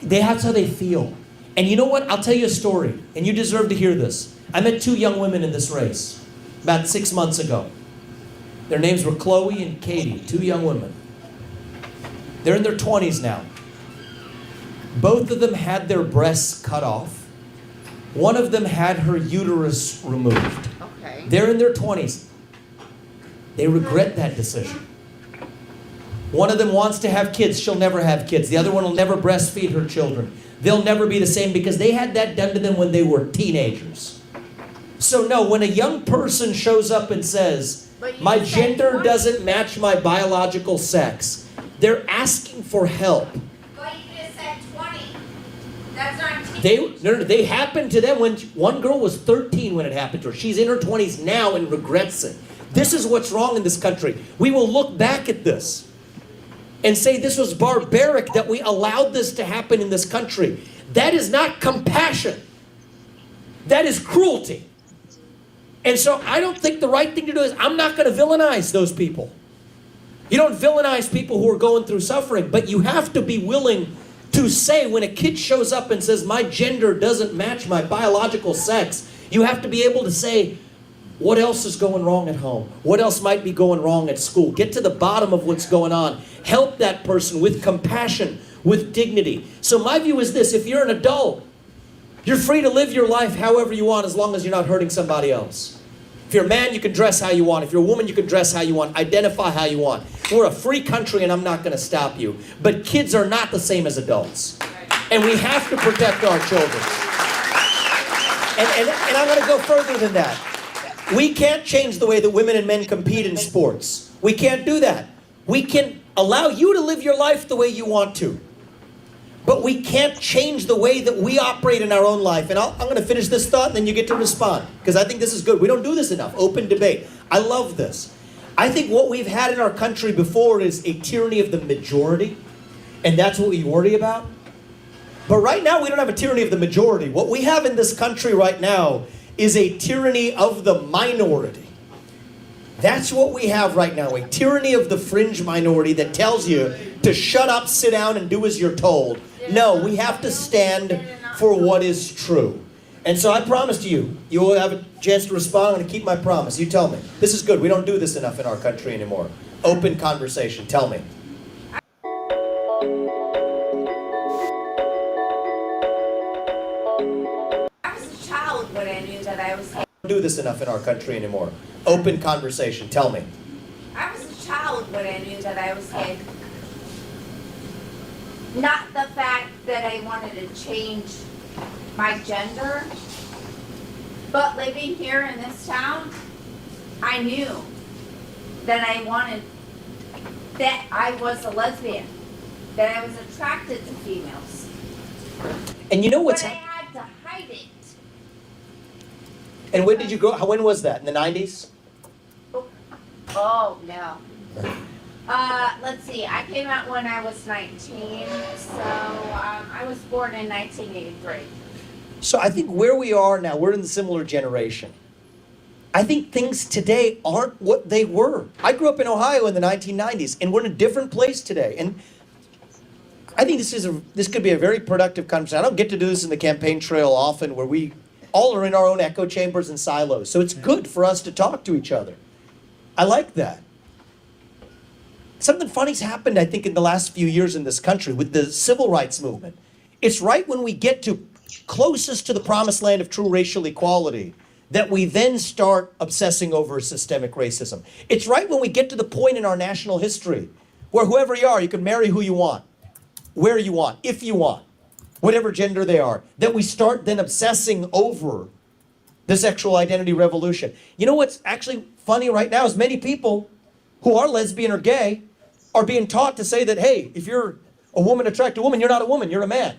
That's how they feel. And you know what? I'll tell you a story, and you deserve to hear this. I met two young women in this race about 6 months ago. Their names were Chloe and Katie, two young women. They're in their 20s now. Both of them had their breasts cut off. One of them had her uterus removed. Okay. They're in their 20s. They regret that decision. One of them wants to have kids. She'll never have kids. The other one will never breastfeed her children. They'll never be the same because they had that done to them when they were teenagers. So no, when a young person shows up and says, my gender doesn't match my biological sex, they're asking for help. But you just said 20. That's not They happened to them when one girl was 13 when it happened to her. She's in her 20s now and regrets it. This is what's wrong in this country. We will look back at this and say this was barbaric that we allowed this to happen in this country. That is not compassion. That is cruelty. And so I don't think the right thing to do is, I'm not going to villainize those people. You don't villainize people who are going through suffering, but you have to be willing to say when a kid shows up and says, my gender doesn't match my biological sex, you have to be able to say, what else is going wrong at home? What else might be going wrong at school? Get to the bottom of what's going on. Help that person with compassion, with dignity. So my view is this: if you're an adult, you're free to live your life however you want as long as you're not hurting somebody else. If you're a man, you can dress how you want. If you're a woman, you can dress how you want. Identify how you want. We're a free country and I'm not going to stop you. But kids are not the same as adults. And we have to protect our children. And I'm going to go further than that. We can't change the way that women and men compete in sports. We can't do that. We can allow you to live your life the way you want to. But we can't change the way that we operate in our own life. And I'm going to finish this thought and then you get to respond. Because I think this is good. We don't do this enough. Open debate. I love this. I think what we've had in our country before is a tyranny of the majority. And that's what we worry about. But right now, we don't have a tyranny of the majority. What we have in this country right now is a tyranny of the minority. That's what we have right now, a tyranny of the fringe minority that tells you to shut up, sit down, and do as you're told. No, we have to stand for what is true. And so I promised you, you will have a chance to respond. I'm going to keep my promise. You tell me. This is good. We don't do this enough in our country anymore. Open conversation. Tell me. I was a child when I knew that I was gay. Do this enough in our country anymore. Open conversation. Tell me. I was a child when I knew that I was gay. Not the fact that I wanted to change my gender, but living here in this town, I knew that I wanted, that I was a lesbian, that I was attracted to females. And you know what's But I had to hide it. And when did you grow? When was that? In the 90s? Oh, no. Let's see. I came out when I was 19, so I was born in 1983. So I think where we are now, we're in a similar generation. I think things today aren't what they were. I grew up in Ohio in the 1990s, and we're in a different place today. And I think this could be a very productive conversation. I don't get to do this in the campaign trail often, where we all are in our own echo chambers and silos. So it's good for us to talk to each other. I like that. Something funny's happened, I think, in the last few years in this country with the civil rights movement. It's right when we get to closest to the promised land of true racial equality that we then start obsessing over systemic racism. It's right when we get to the point in our national history where whoever you are, you can marry who you want, where you want, if you want, whatever gender they are, that we start then obsessing over the sexual identity revolution. You know what's actually funny right now is many people who are lesbian or gay are being taught to say that, hey, if you're a woman attracted to a woman, you're not a woman, you're a man.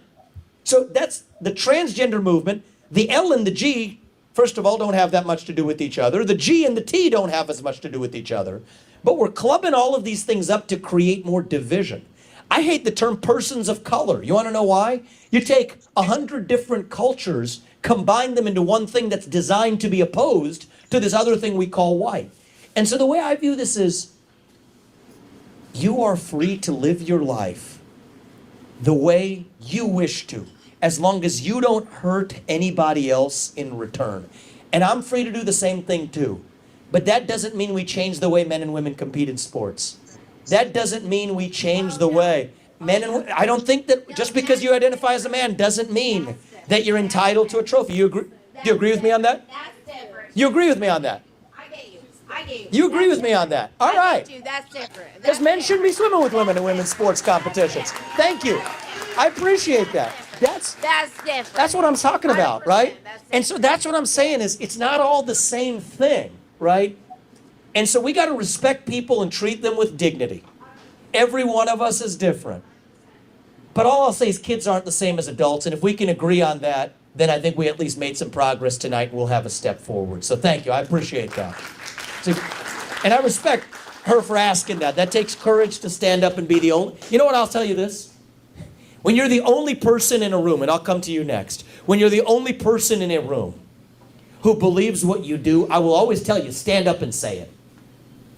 So that's the transgender movement. The L and the G, first of all, don't have that much to do with each other. The G and the T don't have as much to do with each other. But we're clubbing all of these things up to create more division. I hate the term persons of color. You want to know why? You take 100 different cultures, combine them into one thing that's designed to be opposed to this other thing we call white. And so the way I view this is, you are free to live your life the way you wish to, as long as you don't hurt anybody else in return. And I'm free to do the same thing too. But that doesn't mean we change the way men and women compete in sports. That doesn't mean we change the way men and women, I don't think that just because you identify as a man doesn't mean that you're entitled to a trophy. You agree? Do you agree with me on that? That's different. You agree with me on that? I get you. I get you. You agree with me on that? All right. That's different. Because men shouldn't be swimming with women in women's sports competitions. Thank you. I appreciate that. That's different. that's what I'm talking about, right? 100%, that's And so that's what I'm saying is it's not all the same thing, right? And so we got to respect people and treat them with dignity. Every one of us is different. But all I'll say is kids aren't the same as adults, and if we can agree on that, then I think we at least made some progress tonight and we'll have a step forward. So thank you. I appreciate that. So, and I respect her for asking that. That takes courage to stand up and be the only. You know what? I'll tell you this. When you're the only person in a room, and I'll come to you next, when you're the only person in a room who believes what you do, I will always tell you, stand up and say it.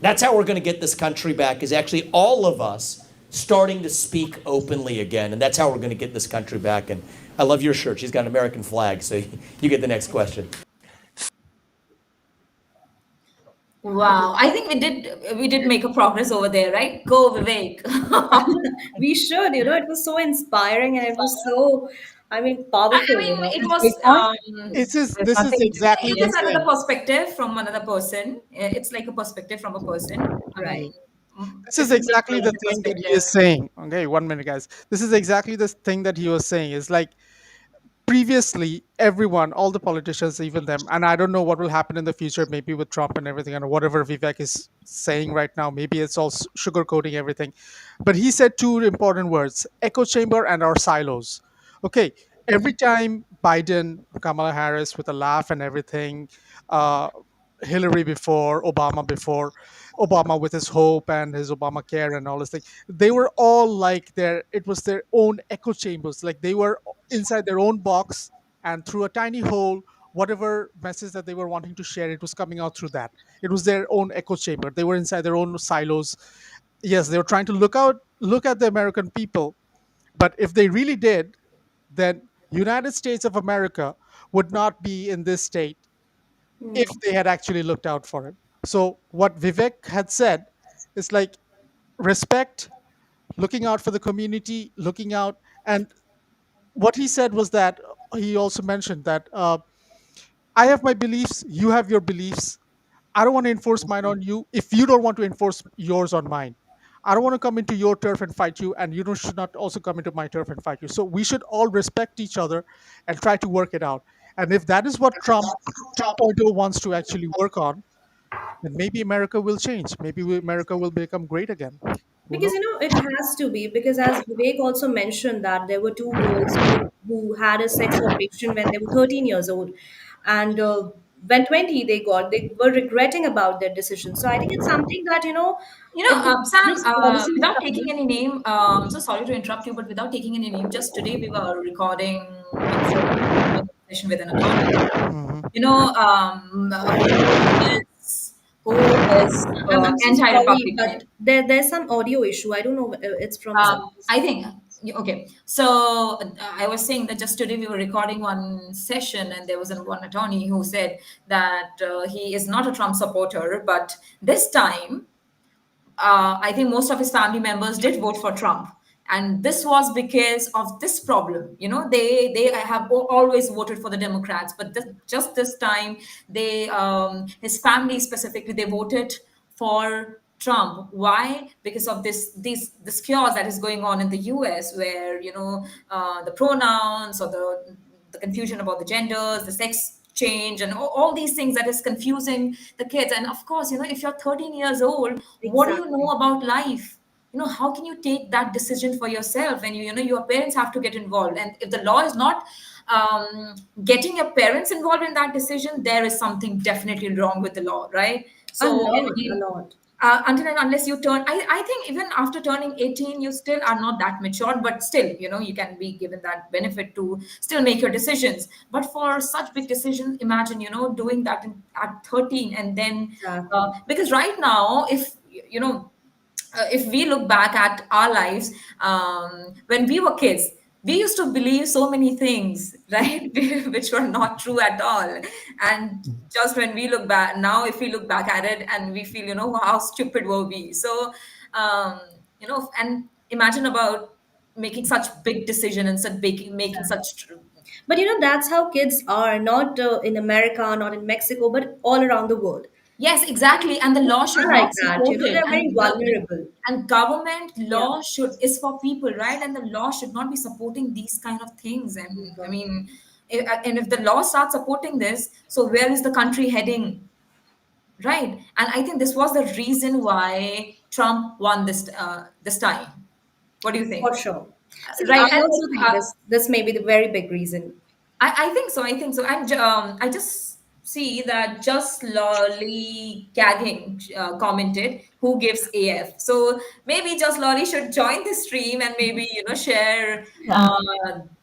That's how we're going to get this country back, is actually all of us starting to speak openly again. And that's how we're going to get this country back. And I love your shirt. She's got an American flag, so you get the next question. Wow, I think we did make a progress over there, right? Go Vivek. We should, it was so inspiring and it was so, I mean, powerful, I mean, it was This is exactly it the is another thing. perspective from another person. It's like a perspective from a person. I Right. mean, This is it's a exactly the different thing that he perspective. is saying. Okay, 1 minute, guys. This is exactly the thing that he was saying. Is like previously everyone, all the politicians, even them, and I don't know what will happen in the future, maybe with Trump and everything, and whatever Vivek is saying right now, maybe it's all sugarcoating everything. But he said two important words: echo chamber and our silos. Okay, every time Biden, Kamala Harris with a laugh and everything, uh, Hillary before, Obama with his hope and his Obamacare and all this thing, they were all like it was their own echo chambers. Like they were inside their own box, and through a tiny hole, whatever message that they were wanting to share, it was coming out through that. It was their own echo chamber. They were inside their own silos. Yes, they were trying to look at the American people, but if they really did, then United States of America would not be in this state if they had actually looked out for it. So what Vivek had said is like respect, looking out for the community, looking out. And what he said was that he also mentioned that I have my beliefs, you have your beliefs. I don't want to enforce mine on you if you don't want to enforce yours on mine. I don't want to come into your turf and fight you, and you don't, should not also come into my turf and fight you. So we should all respect each other and try to work it out. And if that is what Trump 2.0 wants to actually work on, then maybe America will change. Maybe America will become great again. Who Because knows? you know it has to be, because as Vivek also mentioned that there were two girls who had a sex operation when they were 13 years old, and when 20 they were regretting about their decision. So I think it's something that Sam, this policy without taking decided. any name, I'm so sorry to interrupt you, but without taking any name, just today we were recording a conversation with an attorney. Mhm. Who is I'm so sorry, but anti-Republican. there's some audio issue. I don't know. It's from someone's. I think okay. So I was saying that just today we were recording one session, and there was one attorney who said that he is not a Trump supporter, but this time I think most of his family members did vote for Trump, and this was because of this problem. You know, they have always voted for the Democrats, but just this time, his family specifically, they voted for Trump. Why? Because of this chaos that is going on in the U.S., where the pronouns or the confusion about the genders, the sex change, and all these things that is confusing the kids. And of course, if you're 13 years old, what do you know Exactly. about life? How can you take that decision for yourself? And your parents have to get involved. And if the law is not getting your parents involved in that decision, there is something definitely wrong with the law, right? A So I lot, a mean, lot. until and unless you turn, I think even after turning 18 you still are not that mature, but still you can be given that benefit to still make your decisions. But for such big decisions, imagine doing that at 13. And then Exactly. because right now, if we look back at our lives, when we were kids, we used to believe so many things, right? Which were not true at all. And just when we look back now, if we look back at it, and we feel, how stupid were we. So and imagine about making such big decision, and such making Exactly. such But that's how kids are, not in America, not in Mexico, but all around the world. Yes, exactly. And the Kids law should are like not that. support it. They're very vulnerable. And government Yeah. law should is for people, right? And the law should not be supporting these kind of things. And I Mhm. mean, and if the law starts supporting this, so where is the country heading, right? And I think this was the reason why Trump won this time. What do you For think? sure. See, Right? I And also think this may be the very big reason. I think so. I think so. And I just see that just lolly gagging commented, who gives AF. So maybe just lolly should join the stream and maybe share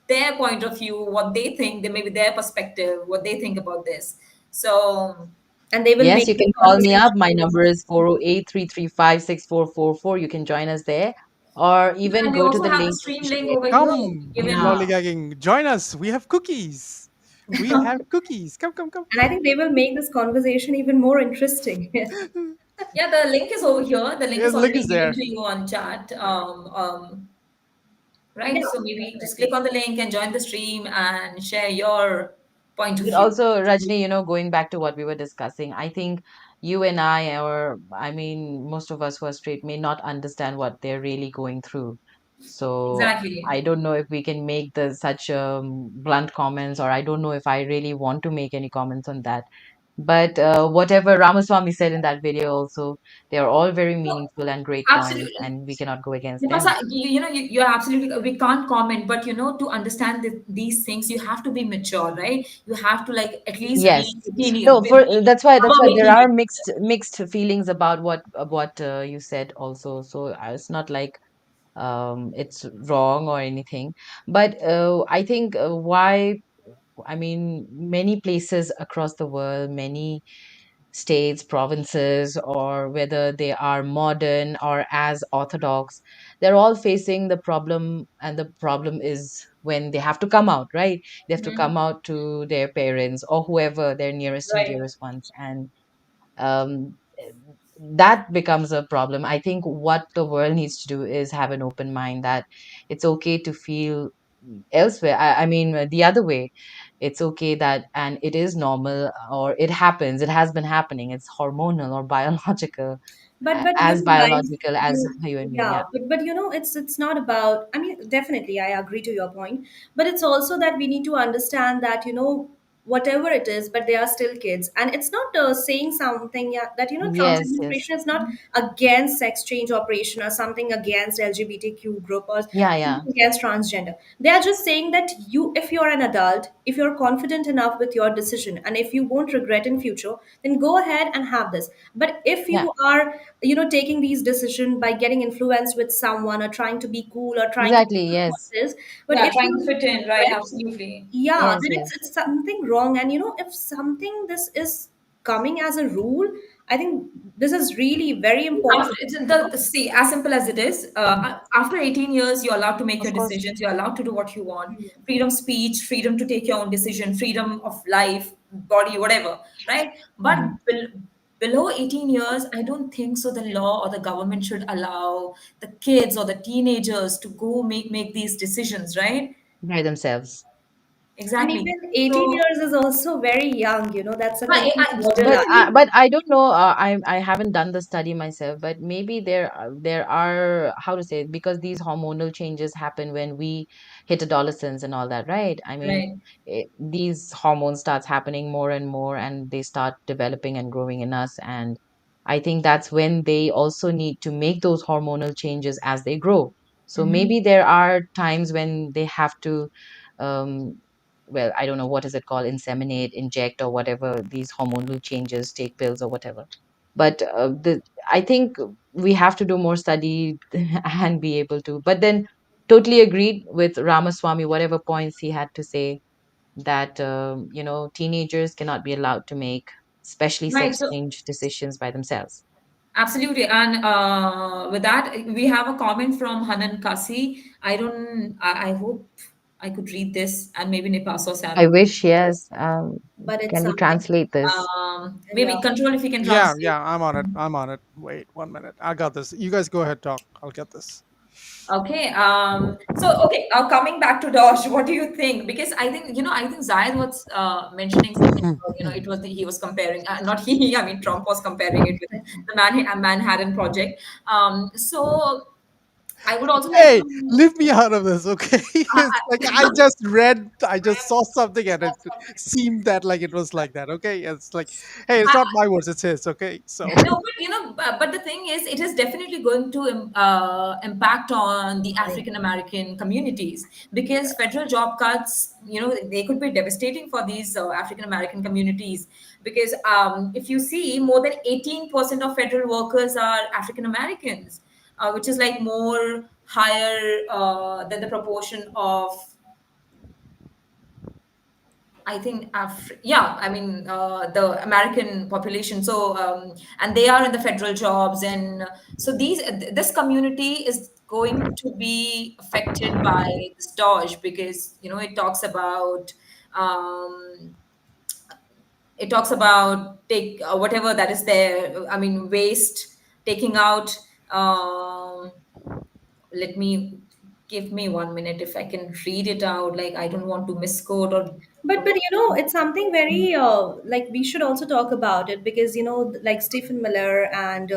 their point of view, what they think, maybe their perspective, what they think about this. So And they will Yes, make you this can call me up. My conversation. number is 408-335-6444. You can join us there, or even and we go to also the have the link stream we link shared. over here Come, given. Yeah. lollygagging, join us. We have cookies. We have cookies. Come, come, come. And I think they will make this conversation even more interesting. Yeah, the link is over here. The link Yeah, is the link already is given there. to you on chat. Yeah, Right? So maybe just definitely. click on the link and join the stream and share your point of But view. also, Rajni, going back to what we were discussing, I think you and I, or I mean, most of us who are straight, may not understand what they're really going through. So Exactly. I don't know if we can make the such blunt comments, or I don't know if I really want to make any comments on that. But whatever Ramaswamy said in that video, also, they are all very No, meaningful and great points, absolutely. and we cannot go against them. Because you're absolutely, we can't comment, but to understand these things, you have to be mature, right? You have to like at least Yes. be 18, No, for that's why above there 18 are years. mixed feelings about what you said also. So it's not like it's wrong or anything. But I think why, I mean, many places across the world, many states, provinces, or whether they are modern or as orthodox, they're all facing the problem. And the problem is when they have to come out, right? They have to Mhm. come out to their parents or whoever their nearest and Right. dearest ones. And um, that becomes a problem. I think what the world needs to do is have an open mind that it's okay to feel elsewhere. I mean, the other way, it's okay that, and it is normal, or it happens, it has been happening. It's hormonal or biological, But you as know, guys, biological as you, you and me. yeah, Yeah. but you know, it's not about. I mean, definitely, I agree to your point, but it's also that we need to understand that whatever it is, but they are still kids, and it's not saying something, yeah, that Trump's Yes, yes. administration is not against sex change operation or something against LGBTQ group or Yeah, something yeah. against transgender. They are just saying that if you're an adult, if you're confident enough with your decision, and if you won't regret in future, then go ahead and have this. But if Yeah, you are taking these decisions by getting influenced with someone or trying to be cool or trying to exactly. become what Yes. it is, but Yeah, if trying to you fit in, right? regret, Absolutely. yeah, Yes, then yes. it's something wrong. And if something this is coming as a rule, I think this is really very After, important. see, as simple as it is, after 18 years, you're allowed to make your Of course. decisions. You're allowed to do what you want. Freedom of speech, freedom to take your own decision, freedom of life, body, whatever, right? But Mhm. below 18 years, I don't think so. The law or the government should allow the kids or the teenagers to go make these decisions, right? By themselves. And Exactly. even 18 So, years is also very young, that's a complete I But borderline. mean, I don't know. I haven't done the study myself, but maybe there are, how to say it, because these hormonal changes happen when we hit adolescence and all that, right? I mean, right. these hormones starts happening more and more, and they start developing and growing in us. And I think that's when they also need to make those hormonal changes as they grow. So Mhm. maybe there are times when they have to um, well, I don't know what is it called, inseminate, inject, or whatever these hormonal changes, take pills or whatever. But I think we have to do more study and be able to. But then, totally agreed with Ramaswamy, whatever points he had to say that teenagers cannot be allowed to make, especially Right. sex So change decisions by themselves. absolutely. And with that, we have a comment from Hanan Kasi. I hope I could read this, and maybe Nipas or I Sam. wish, yes. But it's Can we something. translate this? Yeah. Maybe control if you can Yeah, translate. yeah, I'm on it. I'm on it. Wait 1 minute. I got this. You guys go ahead, talk. I'll get this. Okay. Okay. Coming back to Dosh, what do you think? Because I think Zayed was mentioning something about, it was he was comparing, not he, I mean, Trump was comparing it with the Manhattan Project. So I would also like Hey, to. leave me out of this, okay? It's like I just saw something and it seemed that like it was like that, okay? It's like, hey, it's not my words, it's his, okay? So, No, but but the thing is, it is definitely going to impact on the African American communities because federal job cuts, they could be devastating for these African American communities. Because if you see, more than 18% of federal workers are African Americans, which is like more higher than the proportion of I think yeah, I mean the American population. So and they are in the federal jobs, and so this community is going to be affected by this Dodge because um, it talks about take whatever that is there. I mean waste taking out. Let me give me 1 minute if I can read it out. Like I don't want to misquote or. But it's something very like we should also talk about it because like Stephen Miller and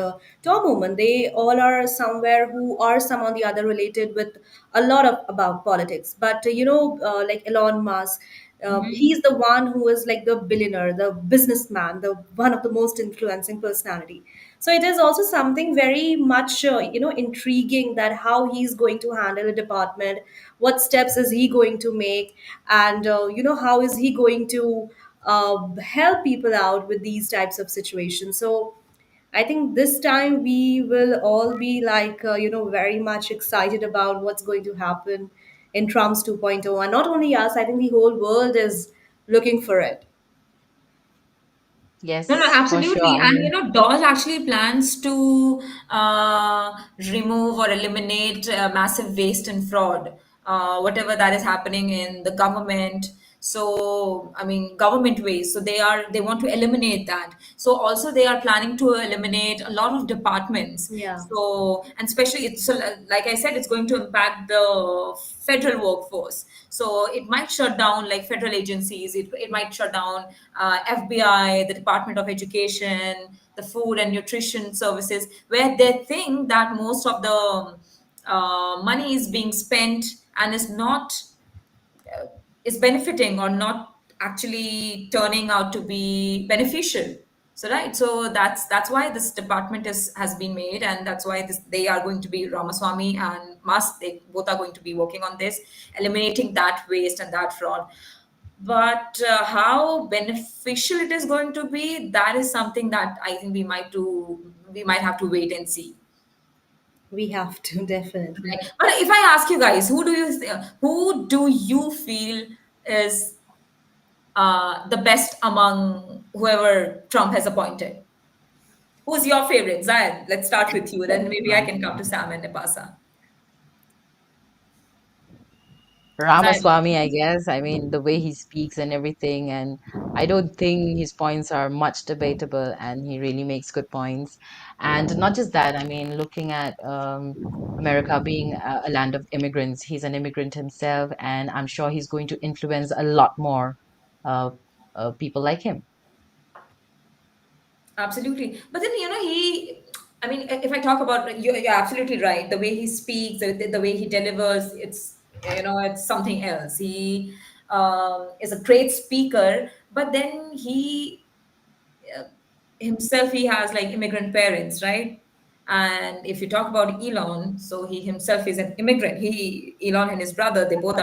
Tom Oman, they all are somewhere who are some on the other related with a lot of about politics. But like Elon Musk, Mhm. he's the one who is like the billionaire, the businessman, the one of the most influencing personality. So it is also something very much intriguing that how he's going to handle a department, what steps is he going to make, and how is he going to help people out with these types of situations. So I think this time we will all be like, very much excited about what's going to happen in Trump's 2.0. And not only us, I think the whole world is looking for it. No, no, Yes, for sure. absolutely. I And mean, Dodge actually plans to remove or eliminate massive waste and fraud, whatever that is happening in the government. So, I mean, government waste. So they want to eliminate that. So also they are planning to eliminate a lot of departments. Yeah. So, and especially, like I said, it's going to impact the federal workforce. So it might shut down like federal agencies. It might shut down FBI, the Department of Education, the Food and Nutrition Services, where they think that most of the money is being spent and is benefiting or not actually turning out to be beneficial. So right, so that's why this department is has been made, and that's why they are going to be Ramaswamy and Musk. They both are going to be working on this, eliminating that waste and that fraud. But how beneficial it is going to be, that is something that I think we might have to wait and see. We have to, definitely. Right. But if I ask you guys, who do you feel is the best among whoever Trump has appointed? Who's your favorite? Zayed, let's start with you. Then maybe I can come to Sam and Nepasa. Zayed. Ramaswamy, I guess. I mean, the way he speaks and everything, and I don't think his points are much debatable, and he really makes good points. And not just that, I mean, looking at America being a land of immigrants, he's an immigrant himself, and I'm sure he's going to influence a lot more uh, people like him. Absolutely. But then, I mean, if I talk about, you're absolutely right. The way he speaks, the way he delivers, it's something else. He is a great speaker, but then himself, he has like immigrant parents, right? And if you talk about Elon, so he himself is an immigrant. Elon and his brother, both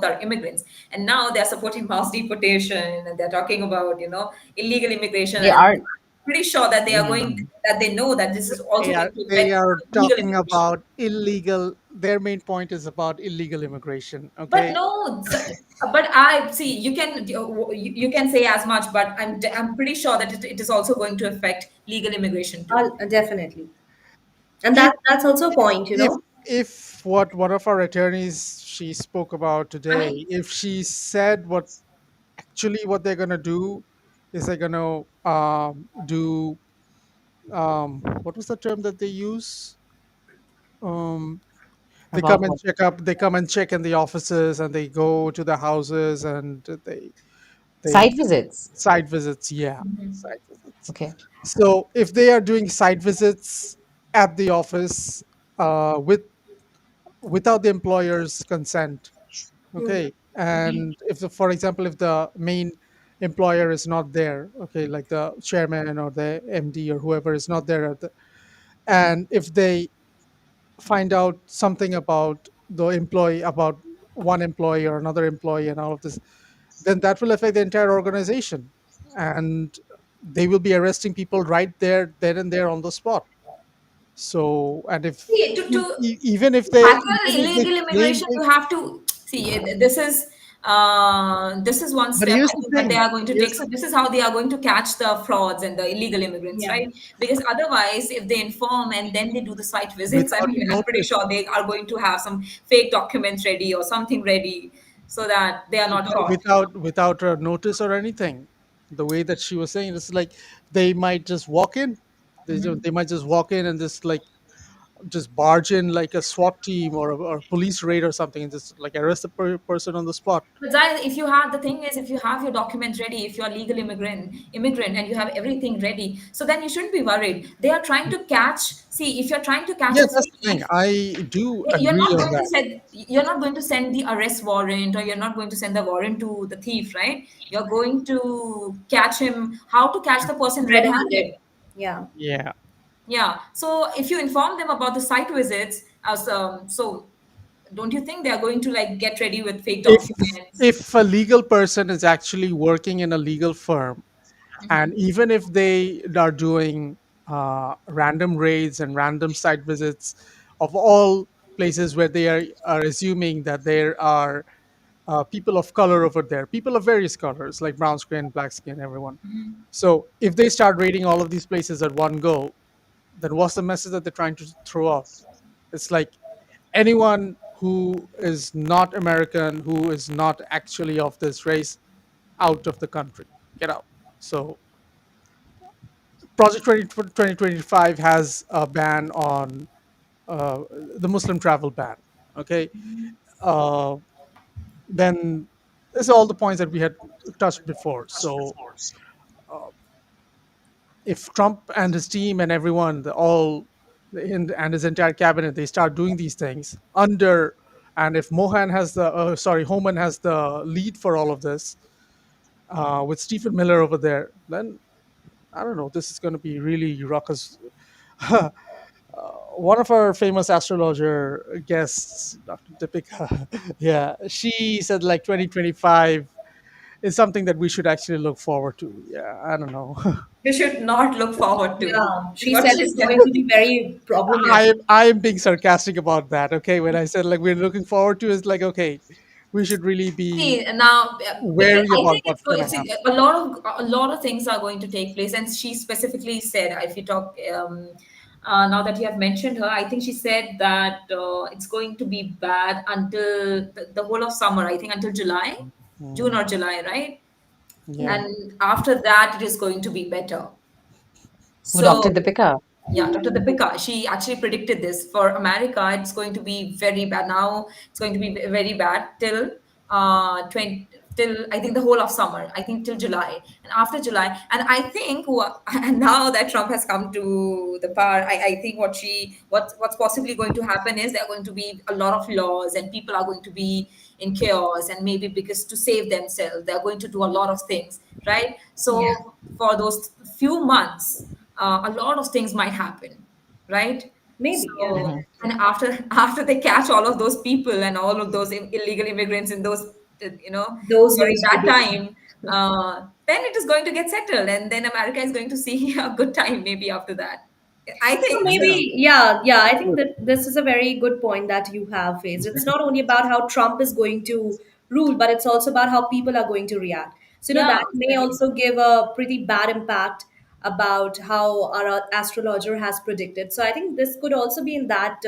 are immigrants, and now they're supporting mass deportation, and they're talking about illegal immigration, They and are. pretty sure that Mhm. they know that this is also They are going to they affect are legal talking immigration. about illegal. Their main point is about illegal immigration. But Okay, no, but I see you can say as much, but I'm pretty sure that it is also going to affect legal immigration too. Definitely. And if that's also a point, if if what one of our attorneys she spoke about I today, mean, if she said what actually what they're gonna do is they're gonna do what was the term that they use? Um, they About come and what? check up. They come and check in the offices, and they go to the houses, and they Site visits. site visits. Yeah, mhm. site visits. Okay. So if they are doing site visits at the office without the employer's consent, okay, and if for example, if the main employer is not there, okay, like the chairman or the MD or whoever is not there and if they find out something about the employee, about one employee or another employee and all of this, then that will affect the entire organization, and they will be arresting people right there then and there on the spot. So and if See, even if to they tackle illegal claim immigration, you have to see this is one but step here's I the think that they thing, are going to here's take. the So this is how they are going to catch the frauds and the illegal immigrants, Yeah. right? Because otherwise, if they inform and then they do the site visits, I without mean, I'm pretty notice, sure they are going to have some fake documents ready or something ready so that they are not caught. without a notice or anything. The way that she was saying, it's like they might just walk in. They might just walk in and just barge in like a SWAT team or police raid or something and just like arrest the person on the spot. But Zai, if you have the thing is, if you have your documents ready, if you're a legal immigrant, and you have everything ready, so then you shouldn't be worried. They are trying to catch. See, if you're trying to catch Yeah, a that's the thing. thief, I do you're agree not on going to that. send the arrest warrant, or you're not going to send the warrant to the thief, right? You're going to catch him. How to catch the person Red-handed. red-handed? Yeah. Yeah. Yeah. So if you inform them about the site visits, so don't you think they are going to like get ready with fake If documents? if a legal person is actually working in a legal firm, and even if they are doing random raids and random site visits of all places where they are assuming that there are people of color over there, people of various colors, like brown skin, black skin, everyone. So if they start raiding all of these places at one go, then what's the message that they're trying to throw out? It's like anyone who is not American, who is not actually of this race, out of the country, get out. So Project 2025 has a ban on the Muslim travel ban. Okay, uh, then these are all the points that we had touched before. So if Trump and his team and everyone, and his entire cabinet, they start doing these things under, and if Homan has the lead for all of this, with Stephen Miller over there, then I don't know. This is going to be really ruckus. One of our famous astrologer guests, Dr. Deepika, yeah, she said like 2025 is something that we should actually look forward to. Yeah, I don't know. You should not look forward to. Yeah, she What said she it's said. going to be very problematic. I am being sarcastic about that. Okay, when I said like we're looking forward to, is like okay, we should really be See now, because wary I about think it's what's going. going to See, happen. a lot of things are going to take place, and she specifically said, if you talk, now that you have mentioned her, I think she said that it's going to be bad until the whole of summer. I think until July, June or Mm, July, right? yeah. And after that, it is going to be better. Oh, Dr. So Deepika. yeah, Dr. Deepika, she actually predicted this for America. It's going to be very bad. Now it's going to be very bad till 20, till I think the whole of summer. I think till July, and after July, and I think and now that Trump has come to the power, I think what's possibly going to happen is there are going to be a lot of laws, and people are going to be in chaos, and maybe because to save themselves, they're going to do a lot of things, right? Yeah, So for those few months, a lot of things might happen, right? maybe. Yeah, So, Hmm. and after they catch all of those people and all of those illegal immigrants in those, those during days will that be. time, then it is going to get settled, and then America is going to see a good time maybe after that. I So think Yeah. so. maybe, yeah, yeah, I think that this is a very good point that you have faced. It's not only about how Trump is going to rule, but it's also about how people are going to react. So, Yeah, that may exactly. also give a pretty bad impact about how our astrologer has predicted. So I think this could also be in that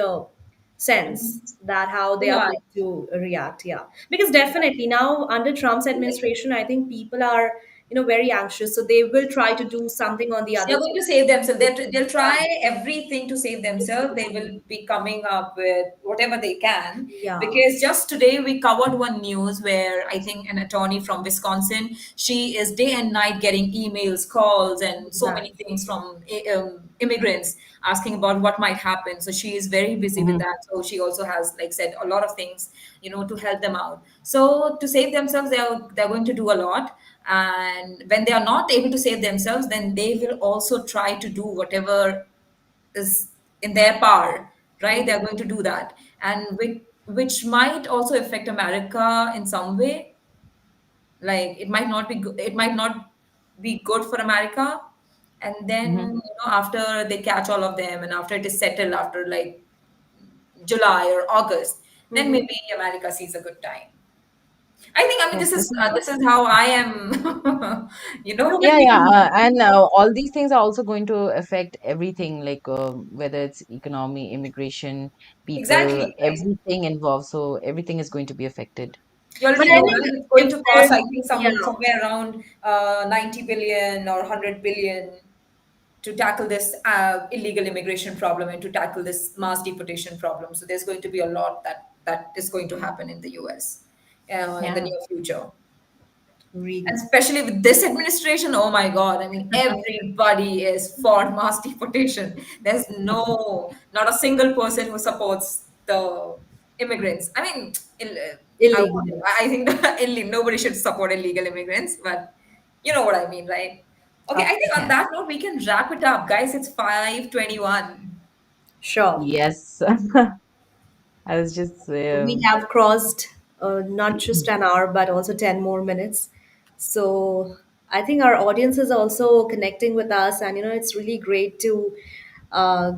sense, that how they are Yeah, going to react. Yeah, because definitely now under Trump's administration, I think people are, very anxious. So they will try to do something on the other they're going side. to save themselves. They'll try everything to save themselves. They will be coming up with whatever they can. Yeah. Because just today we covered one news where I think an attorney from Wisconsin, she is day and night getting emails, calls, and so Right. many things from immigrants asking about what might happen. So she is very busy with Hmm. that. So she also has, like said, a lot of things, to help them out. So to save themselves, they're going to do a lot. And when they are not able to save themselves, then they will also try to do whatever is in their power, right? They're going to do that, and which might also affect America in some way. Like it might not be good, it might not be good for America. And then, Hmm. after they catch all of them, and after it is settled, after like July or August, then Mhm. maybe America sees a good time. I mean, Yeah, this is this is how I am, you No, know. but Yeah, yeah, maybe, and all these things are also going to affect everything, like whether it's economy, immigration, people, Exactly. everything involved. So everything is going to be affected. You but already I know, think right? It's going if to there, cost, I think, yeah, somewhere around 90 billion or 100 billion to tackle this illegal immigration problem and to tackle this mass deportation problem. So there's going to be a lot that is going to happen in the US in the Yeah. near future. And really. especially with this administration, oh my God, I mean, everybody is for mass deportation. There's not a single person who supports the immigrants. I mean, I, Illegal. I think nobody should support illegal immigrants, but you know what I mean, right? Okay, I Of think on Yeah. that note, we can wrap it up. Guys, it's 5:21. Sure. Yes. I was just We have crossed not just an hour, but also 10 more minutes. So I think our audience is also connecting with us, and it's really great to uh,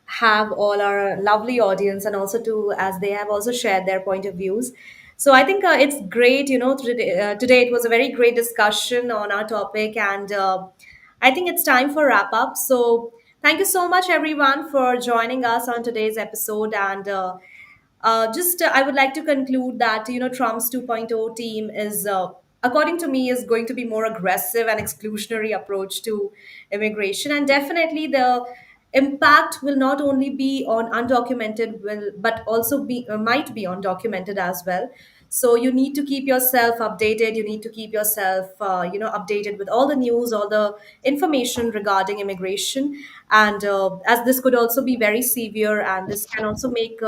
have all our lovely audience, and also to as they have also shared their point of views. So I think it's great. Today it was a very great discussion on our topic, and I think it's time for wrap up. So thank you so much, everyone, for joining us on today's episode, and. Just I would like to conclude that Trump's 2.0 team is, according to me, is going to be more aggressive and exclusionary approach to immigration, and definitely the impact will not only be on undocumented, will but also be might be on documented as well. So you need to keep yourself updated. You need to keep yourself updated with all the news, all the information regarding immigration, and as this could also be very severe, and this can also make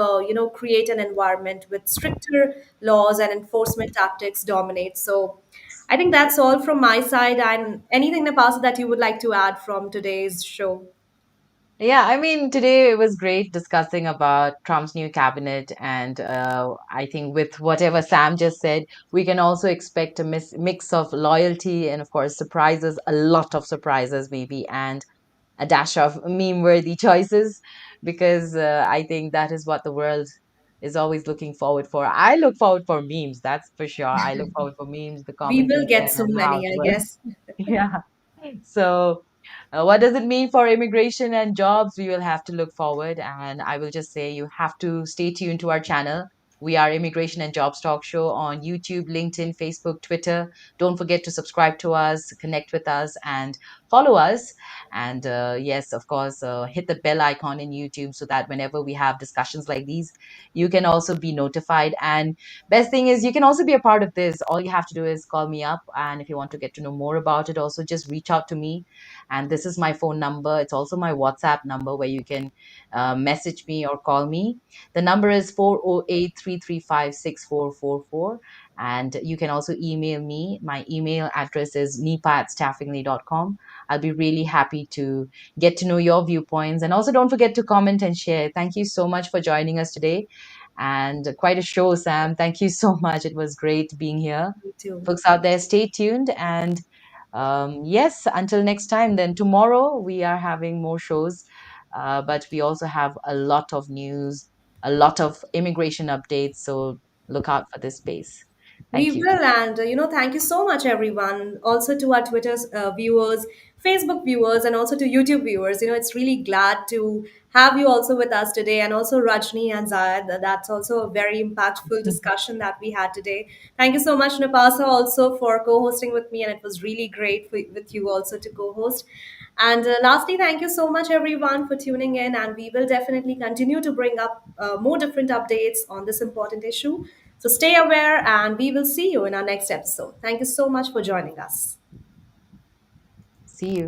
create an environment with stricter laws and enforcement tactics dominate. So I think that's all from my side. And anything, Napasa, that you would like to add from today's show? Yeah, I mean, today it was great discussing about Trump's new cabinet. And I think with whatever Sam just said, we can also expect a mix of loyalty and, of course, surprises, a lot of surprises, maybe, and a dash of meme worthy choices, because I think that is what the world is always looking forward for. I look forward for memes, that's for sure. I look forward for memes, the We will commenting get them, so and how many, it I works. guess. Yeah. So, what does it mean for immigration and jobs? We will have to look forward. And I will just say you have to stay tuned to our channel. We are Immigration and Jobs Talk Show on YouTube, LinkedIn, Facebook, Twitter. Don't forget to subscribe to us, connect with us, and follow us. And yes, of course, hit the bell icon in YouTube so that whenever we have discussions like these, you can also be notified. And best thing is, you can also be a part of this. All you have to do is call me up. And if you want to get to know more about it, also just reach out to me. And this is my phone number. It's also my WhatsApp number where you can message me or call me. The number is 408-335-6444. And you can also email me. My email address is nipa@staffingly.com. I'll be really happy to get to know your viewpoints. And also, don't forget to comment and share. Thank you so much for joining us today. And quite a show, Sam. Thank you so much. It was great being here. Me too. Folks out there, stay tuned. And yes, until next time, then tomorrow we are having more shows. But we also have a lot of news, a lot of immigration updates. So look out for this space. We Thank you. will, and thank you so much, everyone. Also to our Twitter viewers, Facebook viewers, and also to YouTube viewers. It's really glad to have you also with us today, and also Rajni and Zayed. That's also a very impactful discussion that we had today. Thank you so much, Napasa, also for co-hosting with me, and it was really great with you also to co-host. And lastly, thank you so much, everyone, for tuning in. And we will definitely continue to bring up more different updates on this important issue. So stay aware, and we will see you in our next episode. Thank you so much for joining us. See you.